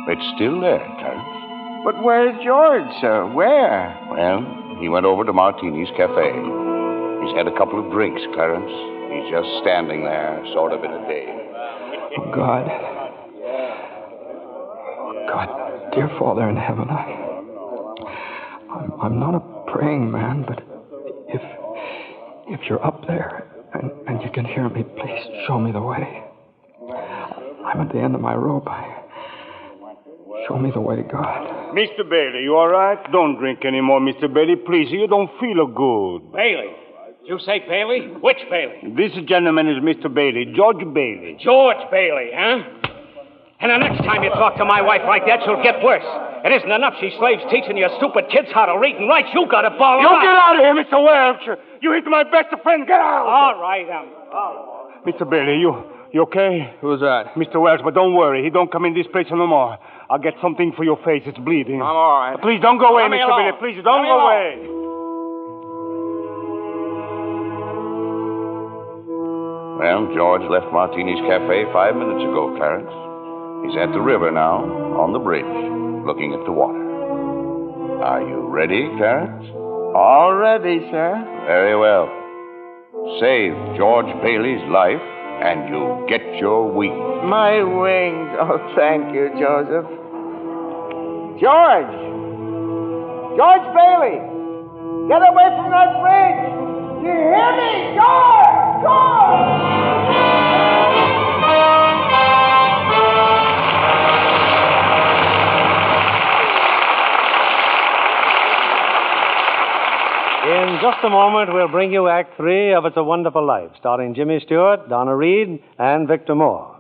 It's still there, Clarence. But where's George, sir? Where? Well, he went over to Martini's Cafe. He's had a couple of drinks, Clarence. He's just standing there, sort of in a daze. Oh, God. God, dear Father in heaven, I'm not a praying man, but if you're up there and you can hear me, please show me the way. I'm at the end of my rope. Show me the way, God. Mr. Bailey, you all right? Don't drink anymore, Mr. Bailey. Please, you don't feel good. Bailey? Did you say Bailey? Which Bailey? This gentleman is Mr. Bailey, George Bailey. George Bailey, huh? And the next time you talk to my wife like that, she'll get worse. It isn't enough she slaves teaching your stupid kids how to read and write. You got to ball You get out of here, Mr. Welch. You hit my best friend. Get out. All right, all right. Mr. Bailey, you okay? Who's that? Mr. Welch, but don't worry. He don't come in this place no more. I'll get something for your face. It's bleeding. I'm all right. Please don't go away, Let me Mr. alone. Bailey. Please don't go away. Well, George left Martini's Cafe 5 minutes ago, Clarence. He's at the river now, on the bridge, looking at the water. Are you ready, Clarence? All ready, sir. Very well. Save George Bailey's life, and you get your wings. My wings. Oh, thank you, Joseph. George! George Bailey! Get away from that bridge! You hear me? George! George! In just a moment, we'll bring you Act 3 of It's a Wonderful Life, starring Jimmy Stewart, Donna Reed, and Victor Moore.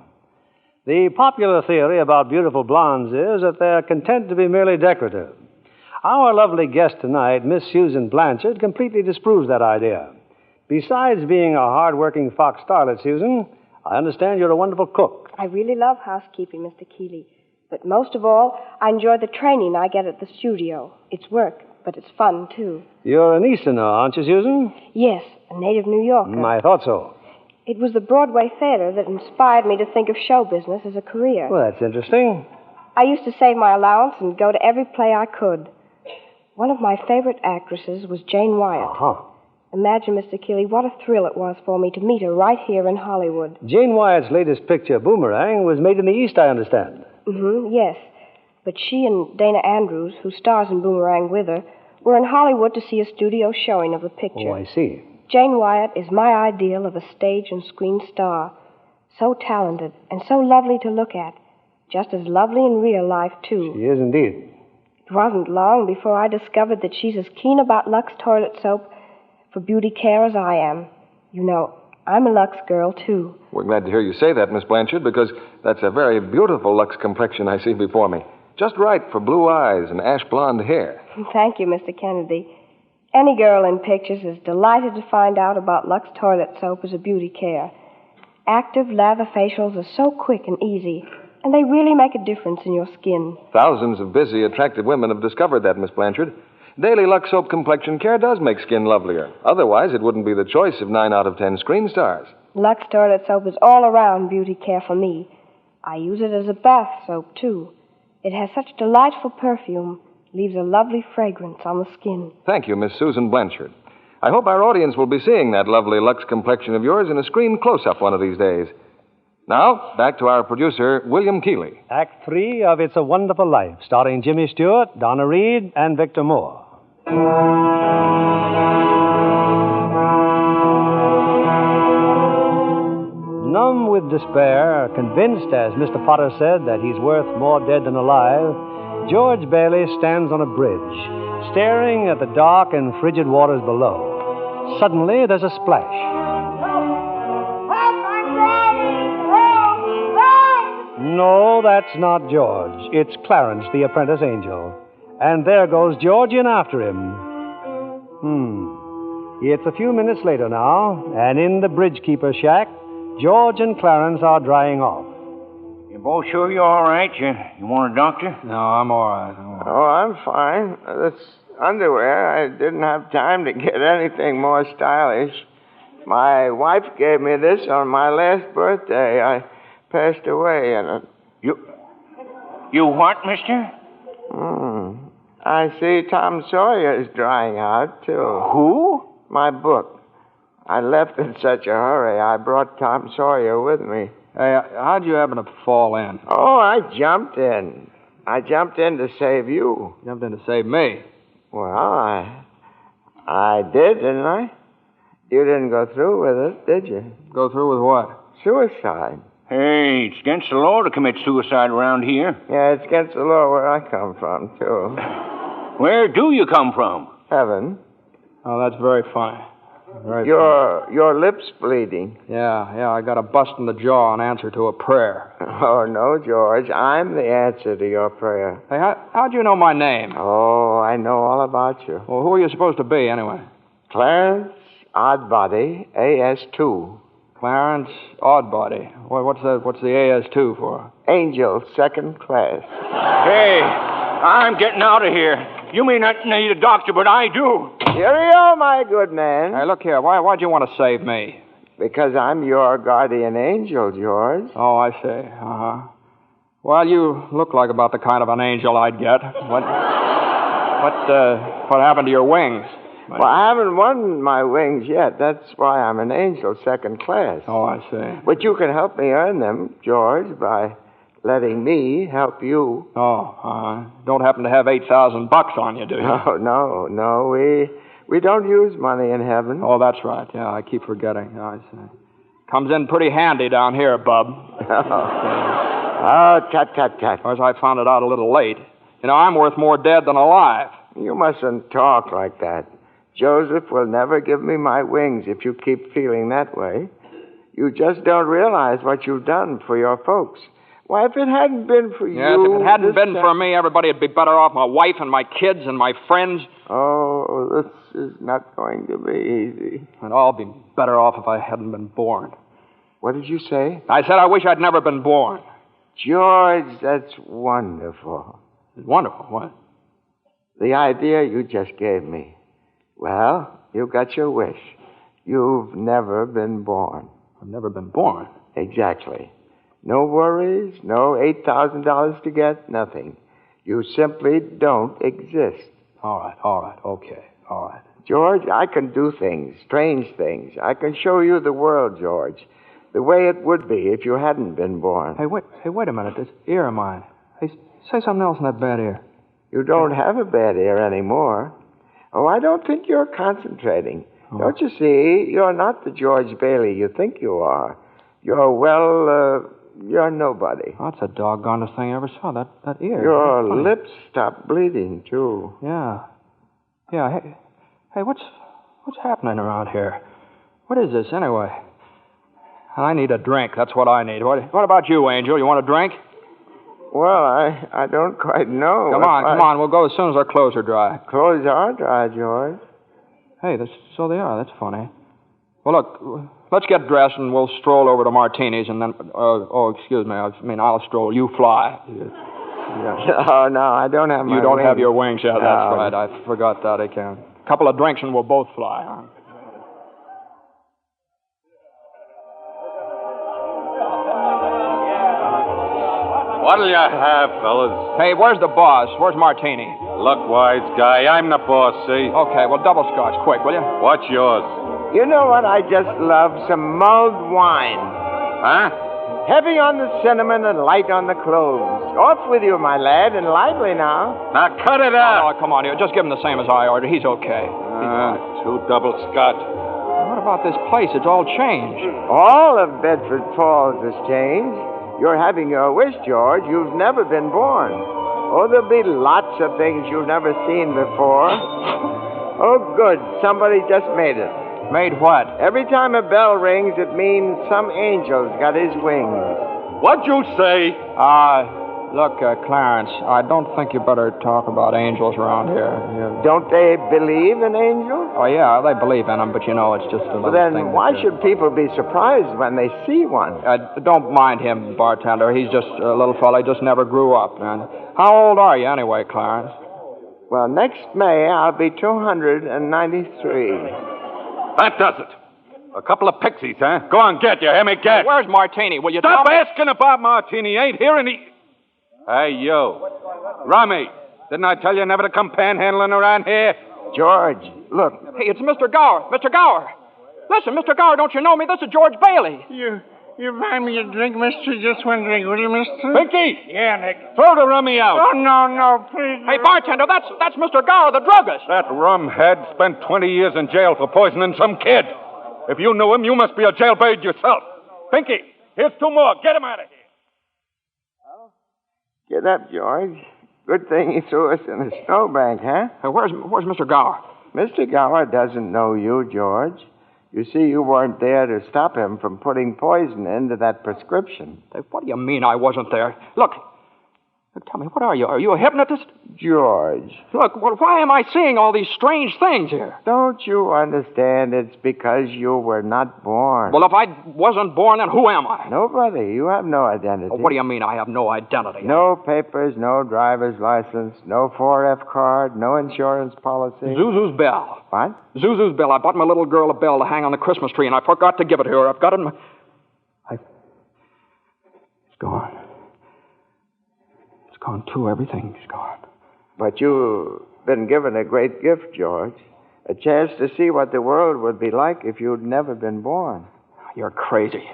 The popular theory about beautiful blondes is that they're content to be merely decorative. Our lovely guest tonight, Miss Susan Blanchard, completely disproves that idea. Besides being a hard-working Fox starlet, Susan, I understand you're a wonderful cook. I really love housekeeping, Mr. Keeley. But most of all, I enjoy the training I get at the studio. It's work, but it's fun, too. You're an Easterner, aren't you, Susan? Yes, a native New Yorker. I thought so. It was the Broadway theater that inspired me to think of show business as a career. Well, that's interesting. I used to save my allowance and go to every play I could. One of my favorite actresses was Jane Wyatt. Uh-huh. Imagine, Mr. Keeley, what a thrill it was for me to meet her right here in Hollywood. Jane Wyatt's latest picture, Boomerang, was made in the East, I understand. Yes. But she and Dana Andrews, who stars in Boomerang with her, were in Hollywood to see a studio showing of the picture. Oh, I see. Jane Wyatt is my ideal of a stage and screen star. So talented and so lovely to look at. Just as lovely in real life, too. She is indeed. It wasn't long before I discovered that she's as keen about Lux toilet soap for beauty care as I am. You know, I'm a Lux girl, too. We're glad to hear you say that, Miss Blanchard, because that's a very beautiful Lux complexion I see before me. Just right for blue eyes and ash blonde hair. Thank you, Mr. Kennedy. Any girl in pictures is delighted to find out about Lux toilet soap as a beauty care. Active lather facials are so quick and easy, and they really make a difference in your skin. Thousands of busy, attractive women have discovered that, Miss Blanchard. Daily Lux Soap complexion care does make skin lovelier. Otherwise, it wouldn't be the choice of 9 out of 10 screen stars. Lux toilet soap is all around beauty care for me. I use it as a bath soap, too. It has such delightful perfume, leaves a lovely fragrance on the skin. Thank you, Miss Susan Blanchard. I hope our audience will be seeing that lovely Lux complexion of yours in a screen close-up one of these days. Now, back to our producer, William Keeley. Act 3 of It's a Wonderful Life, starring Jimmy Stewart, Donna Reed, and Victor Moore. Numb with despair, convinced, as Mr. Potter said, that he's worth more dead than alive, George Bailey stands on a bridge, staring at the dark and frigid waters below. Suddenly, there's a splash. No, that's not George. It's Clarence, the apprentice angel. And there goes George in after him. It's a few minutes later now, and in the bridge-keeper's shack, George and Clarence are drying off. You both sure you're all right? You want a doctor? No, I'm all right. Oh, I'm fine. This underwear, I didn't have time to get anything more stylish. My wife gave me this on my last birthday. I passed away in it. You what, mister? I see Tom Sawyer is drying out, too. Who? My book. I left in such a hurry, I brought Tom Sawyer with me. Hey, how'd you happen to fall in? Oh, I jumped in. I jumped in to save you. Jumped in to save me? Well, I did, didn't I? You didn't go through with it, did you? Go through with what? Suicide. Hey, it's against the law to commit suicide around here. Yeah, it's against the law where I come from, too. Where do you come from? Heaven. Oh, that's very funny. Your lips bleeding. Yeah, I got a bust in the jaw in answer to a prayer. Oh, no, George. I'm the answer to your prayer. Hey, how'd you know my name? Oh, I know all about you. Well, who are you supposed to be, anyway? Clarence Oddbody, AS2. Clarence Oddbody. What's the AS2 for? Angel, second class. Hey, I'm getting out of here. You may not need a doctor, but I do. Cheerio, my good man. Hey, look here. Why'd you want to save me? Because I'm your guardian angel, George. Oh, I see. Uh-huh. Well, you look like about the kind of an angel I'd get. What happened to your wings? Well, I haven't won my wings yet. That's why I'm an angel, second class. Oh, I see. But you can help me earn them, George, by letting me help you. Oh, don't happen to have $8,000 on you, do you? No. We don't use money in heaven. Oh, that's right. Yeah, I keep forgetting. I see. Comes in pretty handy down here, bub. Oh, tut. Of course, I found it out a little late. You know, I'm worth more dead than alive. You mustn't talk like that. Joseph will never give me my wings if you keep feeling that way. You just don't realize what you've done for your folks. Why, if it hadn't been for you... Yes, if it hadn't been for me, everybody would be better off. My wife and my kids and my friends. Oh, this is not going to be easy. And I'll be better off if I hadn't been born. What did you say? I said I wish I'd never been born. George, that's wonderful. Wonderful? What? The idea you just gave me. Well, you got your wish. You've never been born. I've never been born? Exactly. No worries, no $8,000 to get, nothing. You simply don't exist. All right, okay, all right. George, I can do things, strange things. I can show you the world, George, the way it would be if you hadn't been born. Hey, wait a minute. This ear of mine. Hey, say something else in that bad ear. You don't have a bad ear anymore. Oh, I don't think you're concentrating. Oh. Don't you see? You're not the George Bailey you think you are. You're nobody. Oh, that's the doggonest thing I ever saw, that ear. Your lips stopped bleeding, too. Yeah. Hey, what's happening around here? What is this, anyway? I need a drink. That's what I need. What about you, Angel? You want a drink? Well, I don't quite know. Come on. We'll go as soon as our clothes are dry. Clothes are dry, George. Hey, so they are. That's funny. Well, look, let's get dressed and we'll stroll over to Martini's and then... excuse me. I'll stroll. You fly. Yeah. Oh, no, I don't have my You don't wings. have your wings yet. No. That's right. I forgot that. I can't. A couple of drinks and we'll both fly, huh? What'll you have, fellas? Hey, where's the boss? Where's Martini? Look, wise guy, I'm the boss, see? Okay, well, double scotch, quick, will you? What's yours? You know what I just love? Some mulled wine. Huh? Heavy on the cinnamon and light on the cloves. Off with you, my lad, and lively now. Now cut it out. Oh, come on, here. Just give him the same as I ordered. He's okay. Two double scotch. What about this place? It's all changed. All of Bedford Falls has changed. You're having your wish, George. You've never been born. Oh, there'll be lots of things you've never seen before. Oh, good. Somebody just made it. Made what? Every time a bell rings, it means some angel's got his wings. What'd you say? Look, Clarence, I don't think you better talk about angels around here. Don't they believe in angels? Oh, yeah, they believe in them, but you know, it's just a little Well, thing. then why should people be surprised when they see one? Don't mind him, bartender. He's just a little fella. He just never grew up. And how old are you anyway, Clarence? Well, next May, I'll be 293. That does it. A couple of pixies, huh? Go on, get you. Hear me, get. Where's Martini? Will you Stop tell me? asking about Martini. Ain't here any... Hey, you. Rummy, didn't I tell you never to come panhandling around here? George, look. Hey, it's Mr. Gower. Mr. Gower. Listen, Mr. Gower, don't you know me? This is George Bailey. You buy me a drink, mister? Just one drink, will you, mister? Pinky! Yeah, Nick. Throw the rummy out. Oh, no, please. Hey, bartender, that's Mr. Gower, the druggist. That rumhead spent 20 years in jail for poisoning some kid. If you knew him, you must be a jailbird yourself. Pinky, here's two more. Get him out of here. Get up, George. Good thing he threw us in a snowbank, huh? Hey, where's Mr. Gower? Mr. Gower doesn't know you, George. You see, you weren't there to stop him from putting poison into that prescription. Hey, what do you mean I wasn't there? Look, tell me, what are you? Are you a hypnotist? George. Look, well, why am I seeing all these strange things here? Don't you understand? It's because you were not born. Well, if I wasn't born, then who am I? Nobody. You have no identity. Oh, what do you mean I have no identity? No papers, no driver's license, no 4F card, no insurance policy. Zuzu's bell. What? Zuzu's bell. I bought my little girl a bell to hang on the Christmas tree, and I forgot to give it to her. I've got it in my... It's gone. It's gone, too. Everything's gone. But you've been given a great gift, George. A chance to see what the world would be like if you'd never been born. You're crazy.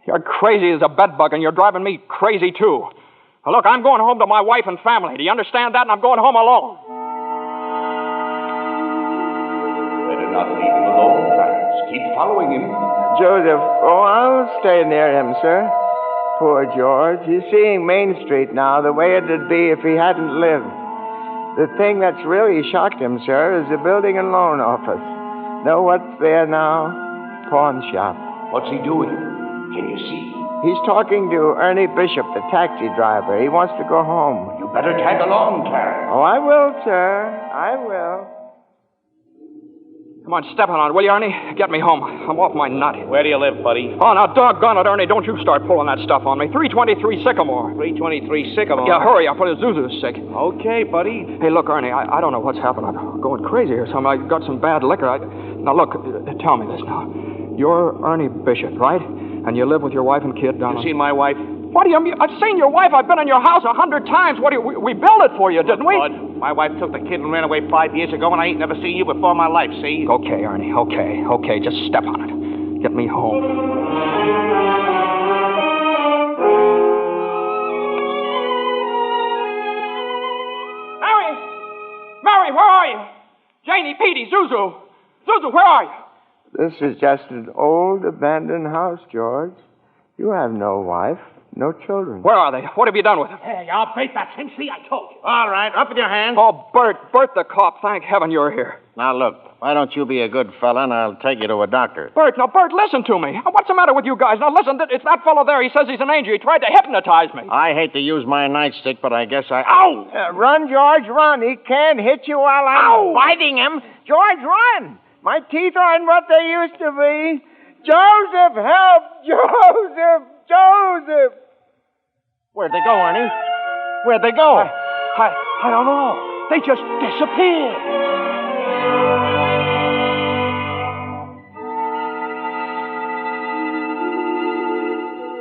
You're crazy as a bedbug, and you're driving me crazy, too. Now, look, I'm going home to my wife and family. Do you understand that? And I'm going home alone. Better not leave him alone, Clarence. Keep following him. Joseph, I'll stay near him, sir. Poor George. He's seeing Main Street now the way it'd be if he hadn't lived. The thing that's really shocked him, sir, is the building and loan office. Know what's there now? Pawn shop. What's he doing? Can you see? He's talking to Ernie Bishop, the taxi driver. He wants to go home. You better tag along, Clarence. Oh, I will, sir. I will. Come on, step on it, will you, Ernie? Get me home. I'm off my nut. Where do you live, buddy? Oh, now, doggone it, Ernie. Don't you start pulling that stuff on me. 323 Sycamore. 323 Sycamore. Yeah, hurry up, or Zuzu's sick. Okay, buddy. Hey, look, Ernie, I don't know what's happened. I'm going crazy or something. I got some bad liquor. Now, look, tell me this now. You're Ernie Bishop, right? And you live with your wife and kid down You seen my wife? What do you mean? I've seen your wife. I've been in your house 100 times. What do you... We built it for you, didn't we? Bud, my wife took the kid and ran away 5 years ago, and I ain't never seen you before in my life, see? Okay, Ernie, okay. Just step on it. Get me home. Mary, where are you? Janie, Petey, Zuzu. Zuzu, where are you? This is just an old abandoned house, George. You have no wife, no children. Where are they? What have you done with them? Hey, I'll face that thing. See, I told you. All right, up with your hands. Oh, Bert the cop. Thank heaven you're here. Now, look, why don't you be a good fella, and I'll take you to a doctor. Bert, listen to me. What's the matter with you guys? Now, listen, it's that fellow there. He says he's an angel. He tried to hypnotize me. I hate to use my nightstick, but I guess Ow! Run, George, run. He can't hit you while I'm biting him. George, run. My teeth aren't what they used to be. Joseph, help! Joseph! Where'd they go, Ernie? Where'd they go? I don't know. They just disappeared.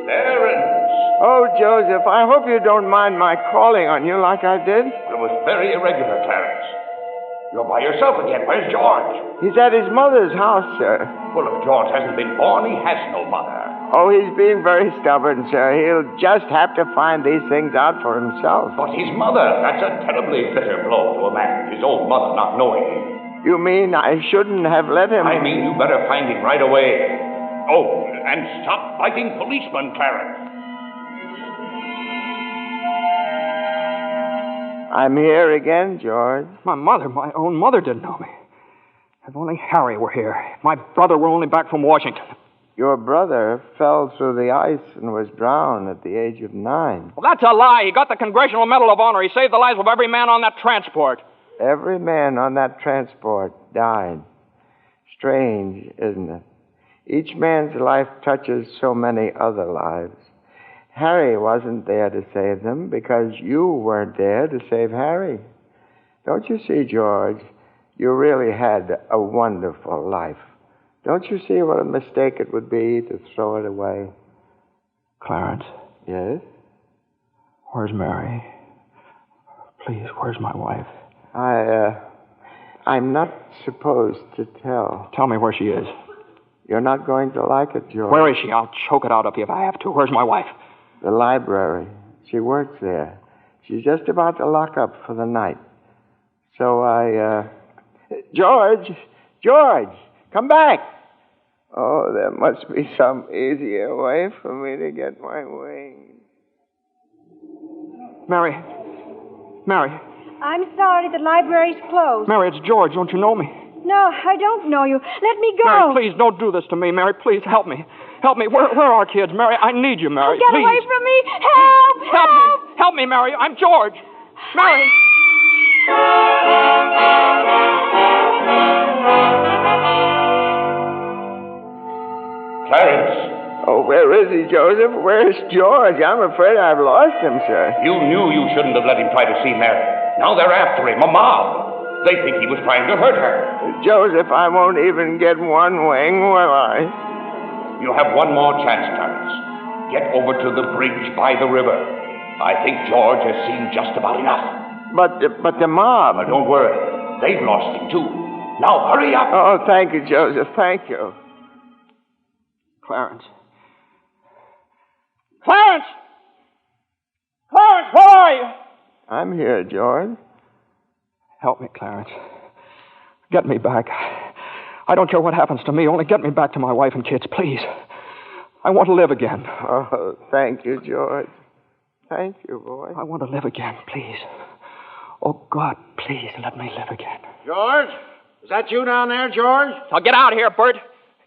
Clarence! Oh, Joseph, I hope you don't mind my calling on you like I did. It was very irregular, Clarence. You're by yourself again. Where's George? He's at his mother's house, sir. Well, if George hasn't been born, he has no mother. Oh, he's being very stubborn, sir. He'll just have to find these things out for himself. But his mother, that's a terribly bitter blow to a man, his own mother not knowing him. You mean I shouldn't have let him? I mean, you better find him right away. Oh, and stop fighting policemen, Clarence. I'm here again, George. My mother, my own mother, didn't know me. If only Harry were here. If my brother were only back from Washington. Your brother fell through the ice and was drowned at the age of 9. Well, that's a lie. He got the Congressional Medal of Honor. He saved the lives of every man on that transport. Every man on that transport died. Strange, isn't it? Each man's life touches so many other lives. Harry wasn't there to save them because you weren't there to save Harry. Don't you see, George? You really had a wonderful life. Don't you see what a mistake it would be to throw it away? Clarence. Yes? Where's Mary? Please, where's my wife? I'm not supposed to tell. Tell me where she is. You're not going to like it, George. Where is she? I'll choke it out of you if I have to. Where's my wife? The library. She works there. She's just about to lock up for the night. So George, come back. Oh, there must be some easier way for me to get my wings. Mary. I'm sorry, the library's closed. Mary, it's George. Don't you know me? No, I don't know you. Let me go. Mary, please, don't do this to me. Mary, please, help me. Help me. Where are our kids? Mary, I need you, Mary. Get please. away from me. Help! Help me, Mary. I'm George. Mary. Clarence. Oh, where is he, Joseph? Where's George? I'm afraid I've lost him, sir. You knew you shouldn't have let him try to see Mary. Now they're after him, a mob. They think he was trying to hurt her. Joseph, I won't even get one wing, will I? You have one more chance, Clarence. Get over to the bridge by the river. I think George has seen just about enough. But the mob... But don't worry. They've lost him, too. Now, hurry up. Oh, thank you, Joseph. Thank you. Clarence, where are you? I'm here, George. Help me, Clarence. Get me back. I don't care what happens to me. Only get me back to my wife and kids, please. I want to live again. Oh, thank you, George. Thank you, boy. I want to live again, please. Oh, God, please let me live again. George? Is that you down there, George? Now get out of here, Bert.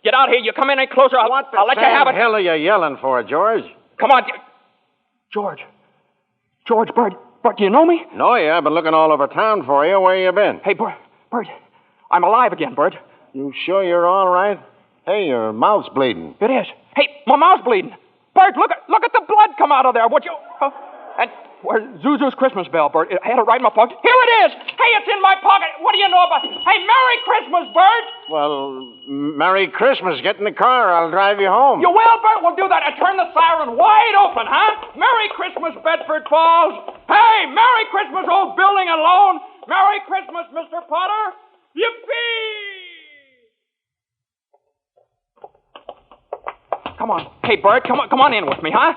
Get out here. You come in any closer, I'll let you have it. What the hell are you yelling for, George? Come on. George, Bert, do you know me? No, yeah. I've been looking all over town for you. Where you been? Hey, Bert, I'm alive again, Bert. You sure you're all right? Hey, your mouth's bleeding. It is. Hey, my mouth's bleeding. Bert, look at the blood come out of there, would you? And where's Zuzu's Christmas bell, Bert? I had it right in my pocket. Here it is. Hey, it's in my pocket. What do you know about it? Hey, Merry Christmas, Bert. Well, Merry Christmas. Get in the car. I'll drive you home. You will, Bert? We'll do that. And turn the siren wide open, huh? Merry Christmas, Bedford Falls. Hey, Merry Christmas, old building and loan. Merry Christmas, Mr. Potter. Yippee! Come on. Hey, Bert, come on in with me, huh?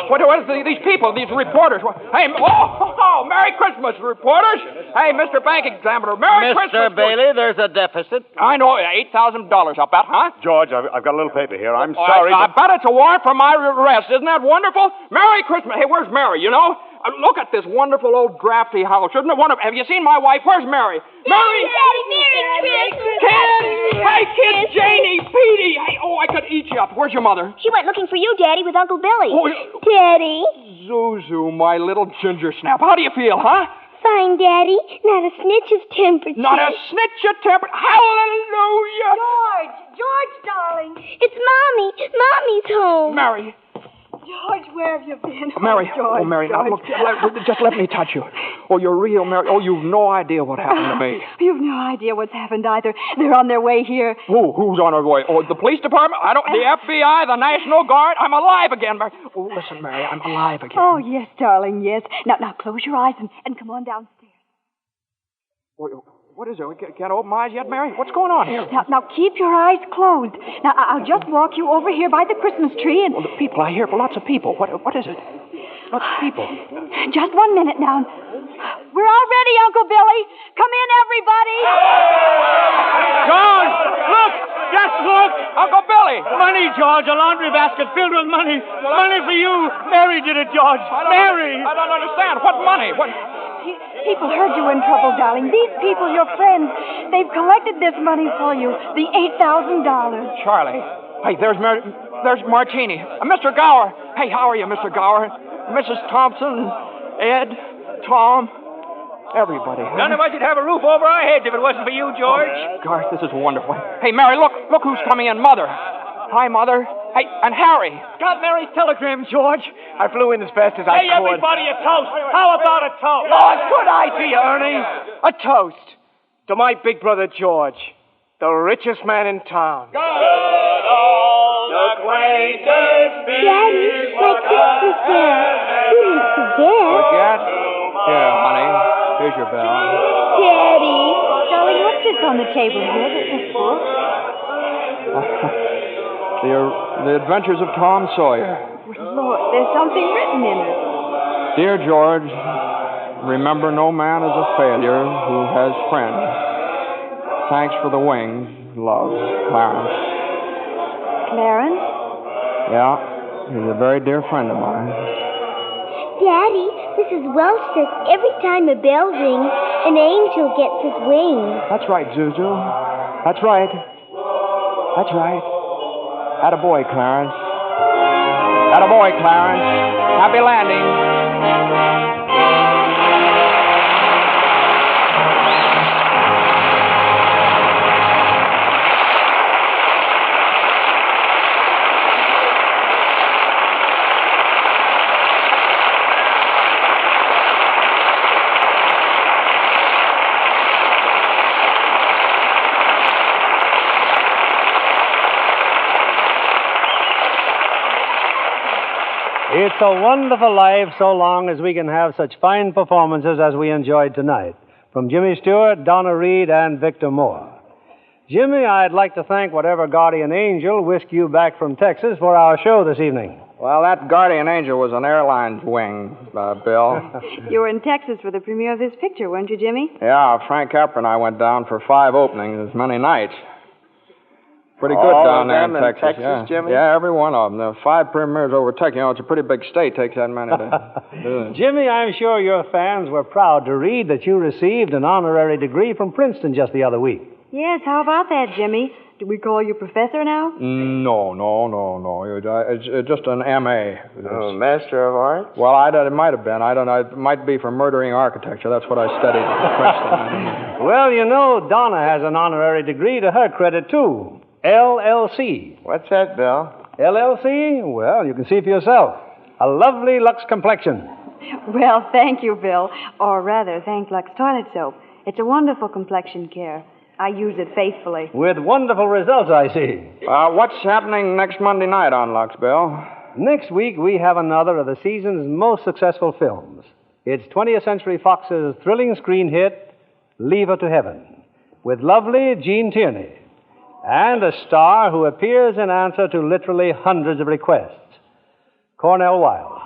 What is these people, these reporters? Hey, Merry Christmas, reporters. Hey, Mr. Bank Examiner, Merry Christmas. Mr. Bailey, there's a deficit. I know, $8,000, I'll bet, huh? George, I've got a little paper here. I'm sorry. I bet it's a warrant for my arrest. Isn't that wonderful? Merry Christmas. Hey, where's Mary, you know? Look at this wonderful old drafty house. Shouldn't it have you seen my wife? Where's Mary? Mary! Merry Christmas! Kids! Hey, kids! Janie! Petey! Hey, I could eat you up. Where's your mother? She went looking for you, Daddy, with Uncle Billy. Oh, Daddy? Zuzu, my little ginger snap. How do you feel, huh? Fine, Daddy. Not a snitch of temperature. Not a snitch of temperature. Hallelujah! George, darling. It's Mommy. Mommy's home. Mary. George, where have you been? Mary. George, Mary, now George. look, just let me touch you. Oh, you're real, Mary. Oh, you've no idea what happened to me. You've no idea what's happened either. They're on their way here. Who's on their way? Oh, the police department? The FBI, the National Guard? I'm alive again, Mary. Oh, listen, Mary, I'm alive again. Oh, yes, darling, yes. Now close your eyes and come on downstairs. What is it? We can't open my eyes yet, Mary? What's going on here? Now, keep your eyes closed. Now, I'll just walk you over here by the Christmas tree and... Well, the people, I hear lots of people. What is it? Lots of people. Just 1 minute now. We're all ready, Uncle Billy. Come in, everybody. George, look! Just look! Uncle Billy! Money, George, a laundry basket filled with money. Money for you. Mary did it, George. Mary! I don't understand. What money? What... People heard you in trouble, darling. These people, your friends, they've collected this money for you. The $8,000. Charlie. Hey, there's Martini. Mr. Gower. Hey, how are you, Mr. Gower? Mrs. Thompson, Ed, Tom, everybody. None of us would have a roof over our heads if it wasn't for you, George. Oh, Garth, this is wonderful. Hey, Mary, look who's coming in. Mother. Hi, Mother. Hey, and Harry. Got Mary's telegram, George. I flew in as fast as I could. Hey, everybody, a toast. How about a toast? Oh, good idea, Ernie. A toast to my big brother, George, the richest man in town. Good old acquaintance. Daddy, my Christmas bell. You didn't forget. Forget? Here, honey. Here's your bell. Daddy. Darling, what's this on the table here? This book? The Adventures of Tom Sawyer. Lord, there's something written in it. Dear George, remember no man is a failure who has friends. Thanks for the wings. Love, Clarence. Clarence? Yeah, he's a very dear friend of mine. Daddy, Mrs. Welch says every time a bell rings, an angel gets his wings. That's right, Zuzu. That's right. That's right. Attaboy, Clarence. Attaboy, Clarence. Happy landing. It's a wonderful life so long as we can have such fine performances as we enjoyed tonight from Jimmy Stewart, Donna Reed, and Victor Moore. Jimmy, I'd like to thank whatever guardian angel whisked you back from Texas for our show this evening. Well, that guardian angel was an airline's wing, Bill. You were in Texas for the premiere of this picture, weren't you, Jimmy? Yeah, Frank Capra and I went down for 5 openings, as many nights. Pretty good All down of there them in Texas, yeah. Jimmy? Yeah, every one of them. There were 5 premieres over Texas. You know, it's a pretty big state. Takes that many to do it. Jimmy, I'm sure your fans were proud to read that you received an honorary degree from Princeton just the other week. Yes, how about that, Jimmy? Do we call you professor now? No. It's just an M.A. Oh, Master of Arts? Well, it might have been. I don't know. It might be for murdering architecture. That's what I studied at Princeton. Well, you know, Donna has an honorary degree to her credit, too. LLC. What's that, Bill? LLC? Well, you can see for yourself. A lovely Lux complexion. Well, thank you, Bill. Or rather, thank Lux Toilet Soap. It's a wonderful complexion care. I use it faithfully. With wonderful results, I see. What's happening next Monday night on Lux, Bill? Next week, we have another of the season's most successful films. It's 20th Century Fox's thrilling screen hit, Leave Her to Heaven, with lovely Jean Tierney, and a star who appears in answer to literally hundreds of requests, Cornell Wilde.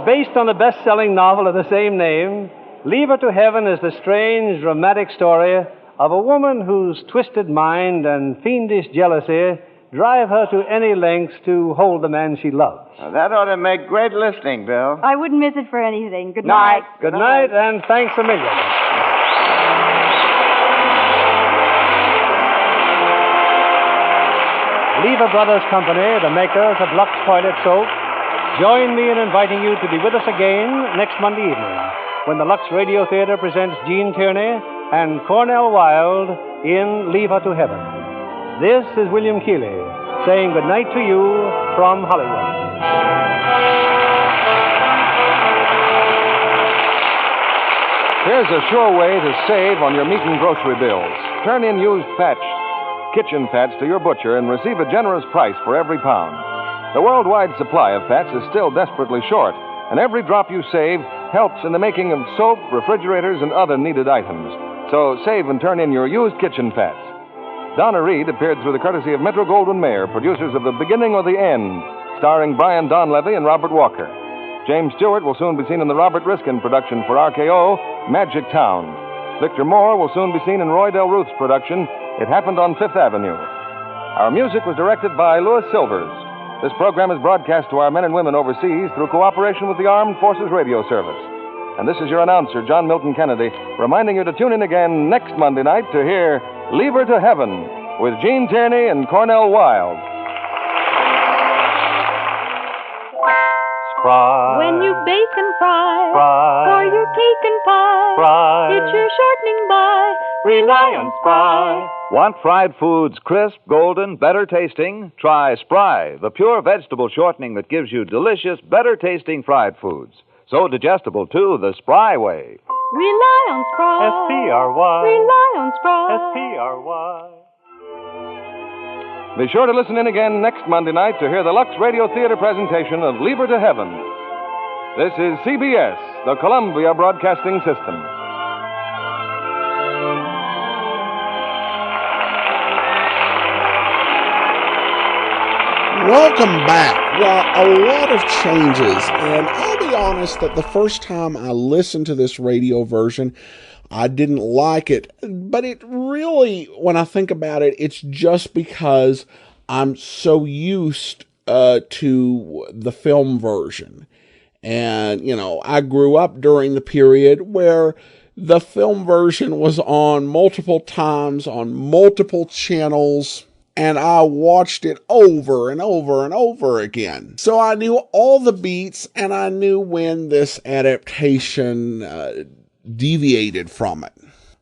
Based on the best-selling novel of the same name, Leave Her to Heaven is the strange, dramatic story of a woman whose twisted mind and fiendish jealousy drive her to any lengths to hold the man she loves. Now, that ought to make great listening, Bill. I wouldn't miss it for anything. Good night. Good night, and thanks a million. Lever Brothers Company, the makers of Lux Toilet Soap, join me in inviting you to be with us again next Monday evening when the Lux Radio Theater presents Jean Tierney and Cornell Wilde in Leave Her to Heaven. This is William Keeley saying good night to you from Hollywood. Here's a sure way to save on your meat and grocery bills. Turn in used kitchen fats to your butcher and receive a generous price for every pound. The worldwide supply of fats is still desperately short, and every drop you save helps in the making of soap, refrigerators, and other needed items. So save and turn in your used kitchen fats. Donna Reed appeared through the courtesy of Metro-Goldwyn-Mayer, producers of The Beginning or the End, starring Brian Donlevy and Robert Walker. James Stewart will soon be seen in the Robert Riskin production for RKO, Magic Town. Victor Moore will soon be seen in Roy Del Ruth's production, It Happened on Fifth Avenue. Our music was directed by Louis Silvers. This program is broadcast to our men and women overseas through cooperation with the Armed Forces Radio Service. And this is your announcer, John Milton Kennedy, reminding you to tune in again next Monday night to hear Leave Her to Heaven with Gene Tierney and Cornell Wilde. Spry. When you bake and fry, for your cake and pie, it's your shortening by. Rely on Spry. Want fried foods crisp, golden, better tasting? Try Spry, the pure vegetable shortening that gives you delicious, better tasting fried foods. So digestible, too, the Spry way. Rely on Spry. S-P-R-Y. Rely on Spry. S-P-R-Y. Be sure to listen in again next Monday night to hear the Lux Radio Theater presentation of Leave Her to Heaven. This is CBS, the Columbia Broadcasting System. Welcome back. Well, a lot of changes, and I'll be honest that the first time I listened to this radio version, I didn't like it, but it really, when I think about it, it's just because I'm so used to the film version. And, you know, I grew up during the period where the film version was on multiple times, on multiple channels, and I watched it over and over and over again. So I knew all the beats, and I knew when this adaptation deviated from it.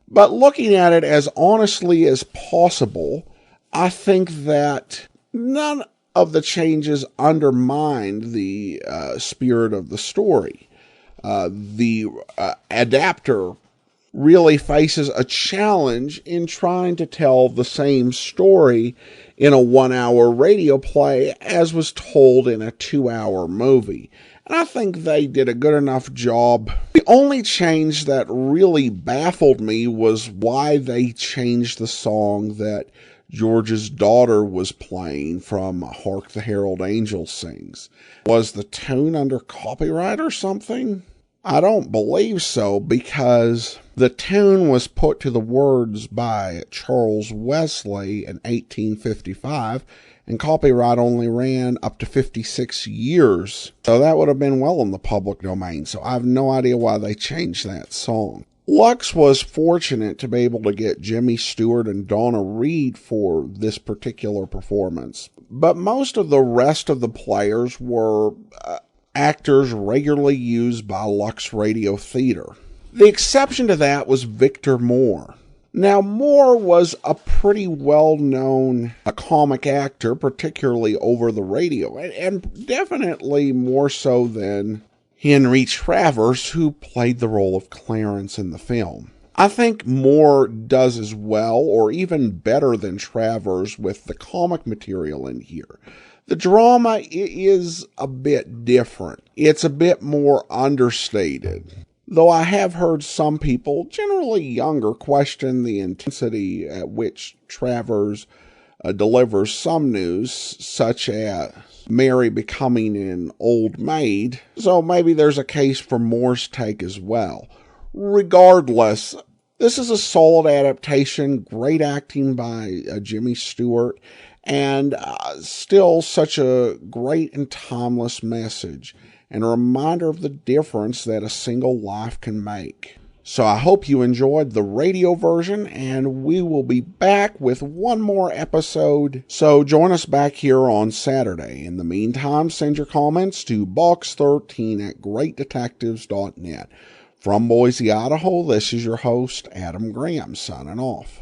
But looking at it as honestly as possible, I think that none of the changes undermined the spirit of the story. The adapter really faces a challenge in trying to tell the same story in a 1-hour radio play as was told in a 2-hour movie. And I think they did a good enough job. The only change that really baffled me was why they changed the song that George's daughter was playing from Hark the Herald Angels Sings. Was the tune under copyright or something? I don't believe so, because the tune was put to the words by Charles Wesley in 1855, and copyright only ran up to 56 years. So that would have been well in the public domain, so I have no idea why they changed that song. Lux was fortunate to be able to get Jimmy Stewart and Donna Reed for this particular performance, but most of the rest of the players were actors regularly used by Lux Radio Theater. The exception to that was Victor Moore. Now, Moore was a pretty well-known comic actor, particularly over the radio, and definitely more so than Henry Travers, who played the role of Clarence in the film. I think Moore does as well, or even better than Travers, with the comic material in here. The drama is a bit different. It's a bit more understated. Though I have heard some people, generally younger, question the intensity at which Travers delivers some news, such as Mary becoming an old maid. So maybe there's a case for Moore's take as well. Regardless, this is a solid adaptation, great acting by Jimmy Stewart, and still such a great and timeless message, and a reminder of the difference that a single life can make. So I hope you enjoyed the radio version, and we will be back with one more episode. So join us back here on Saturday. In the meantime, send your comments to box13@greatdetectives.net. From Boise, Idaho, this is your host, Adam Graham, signing off.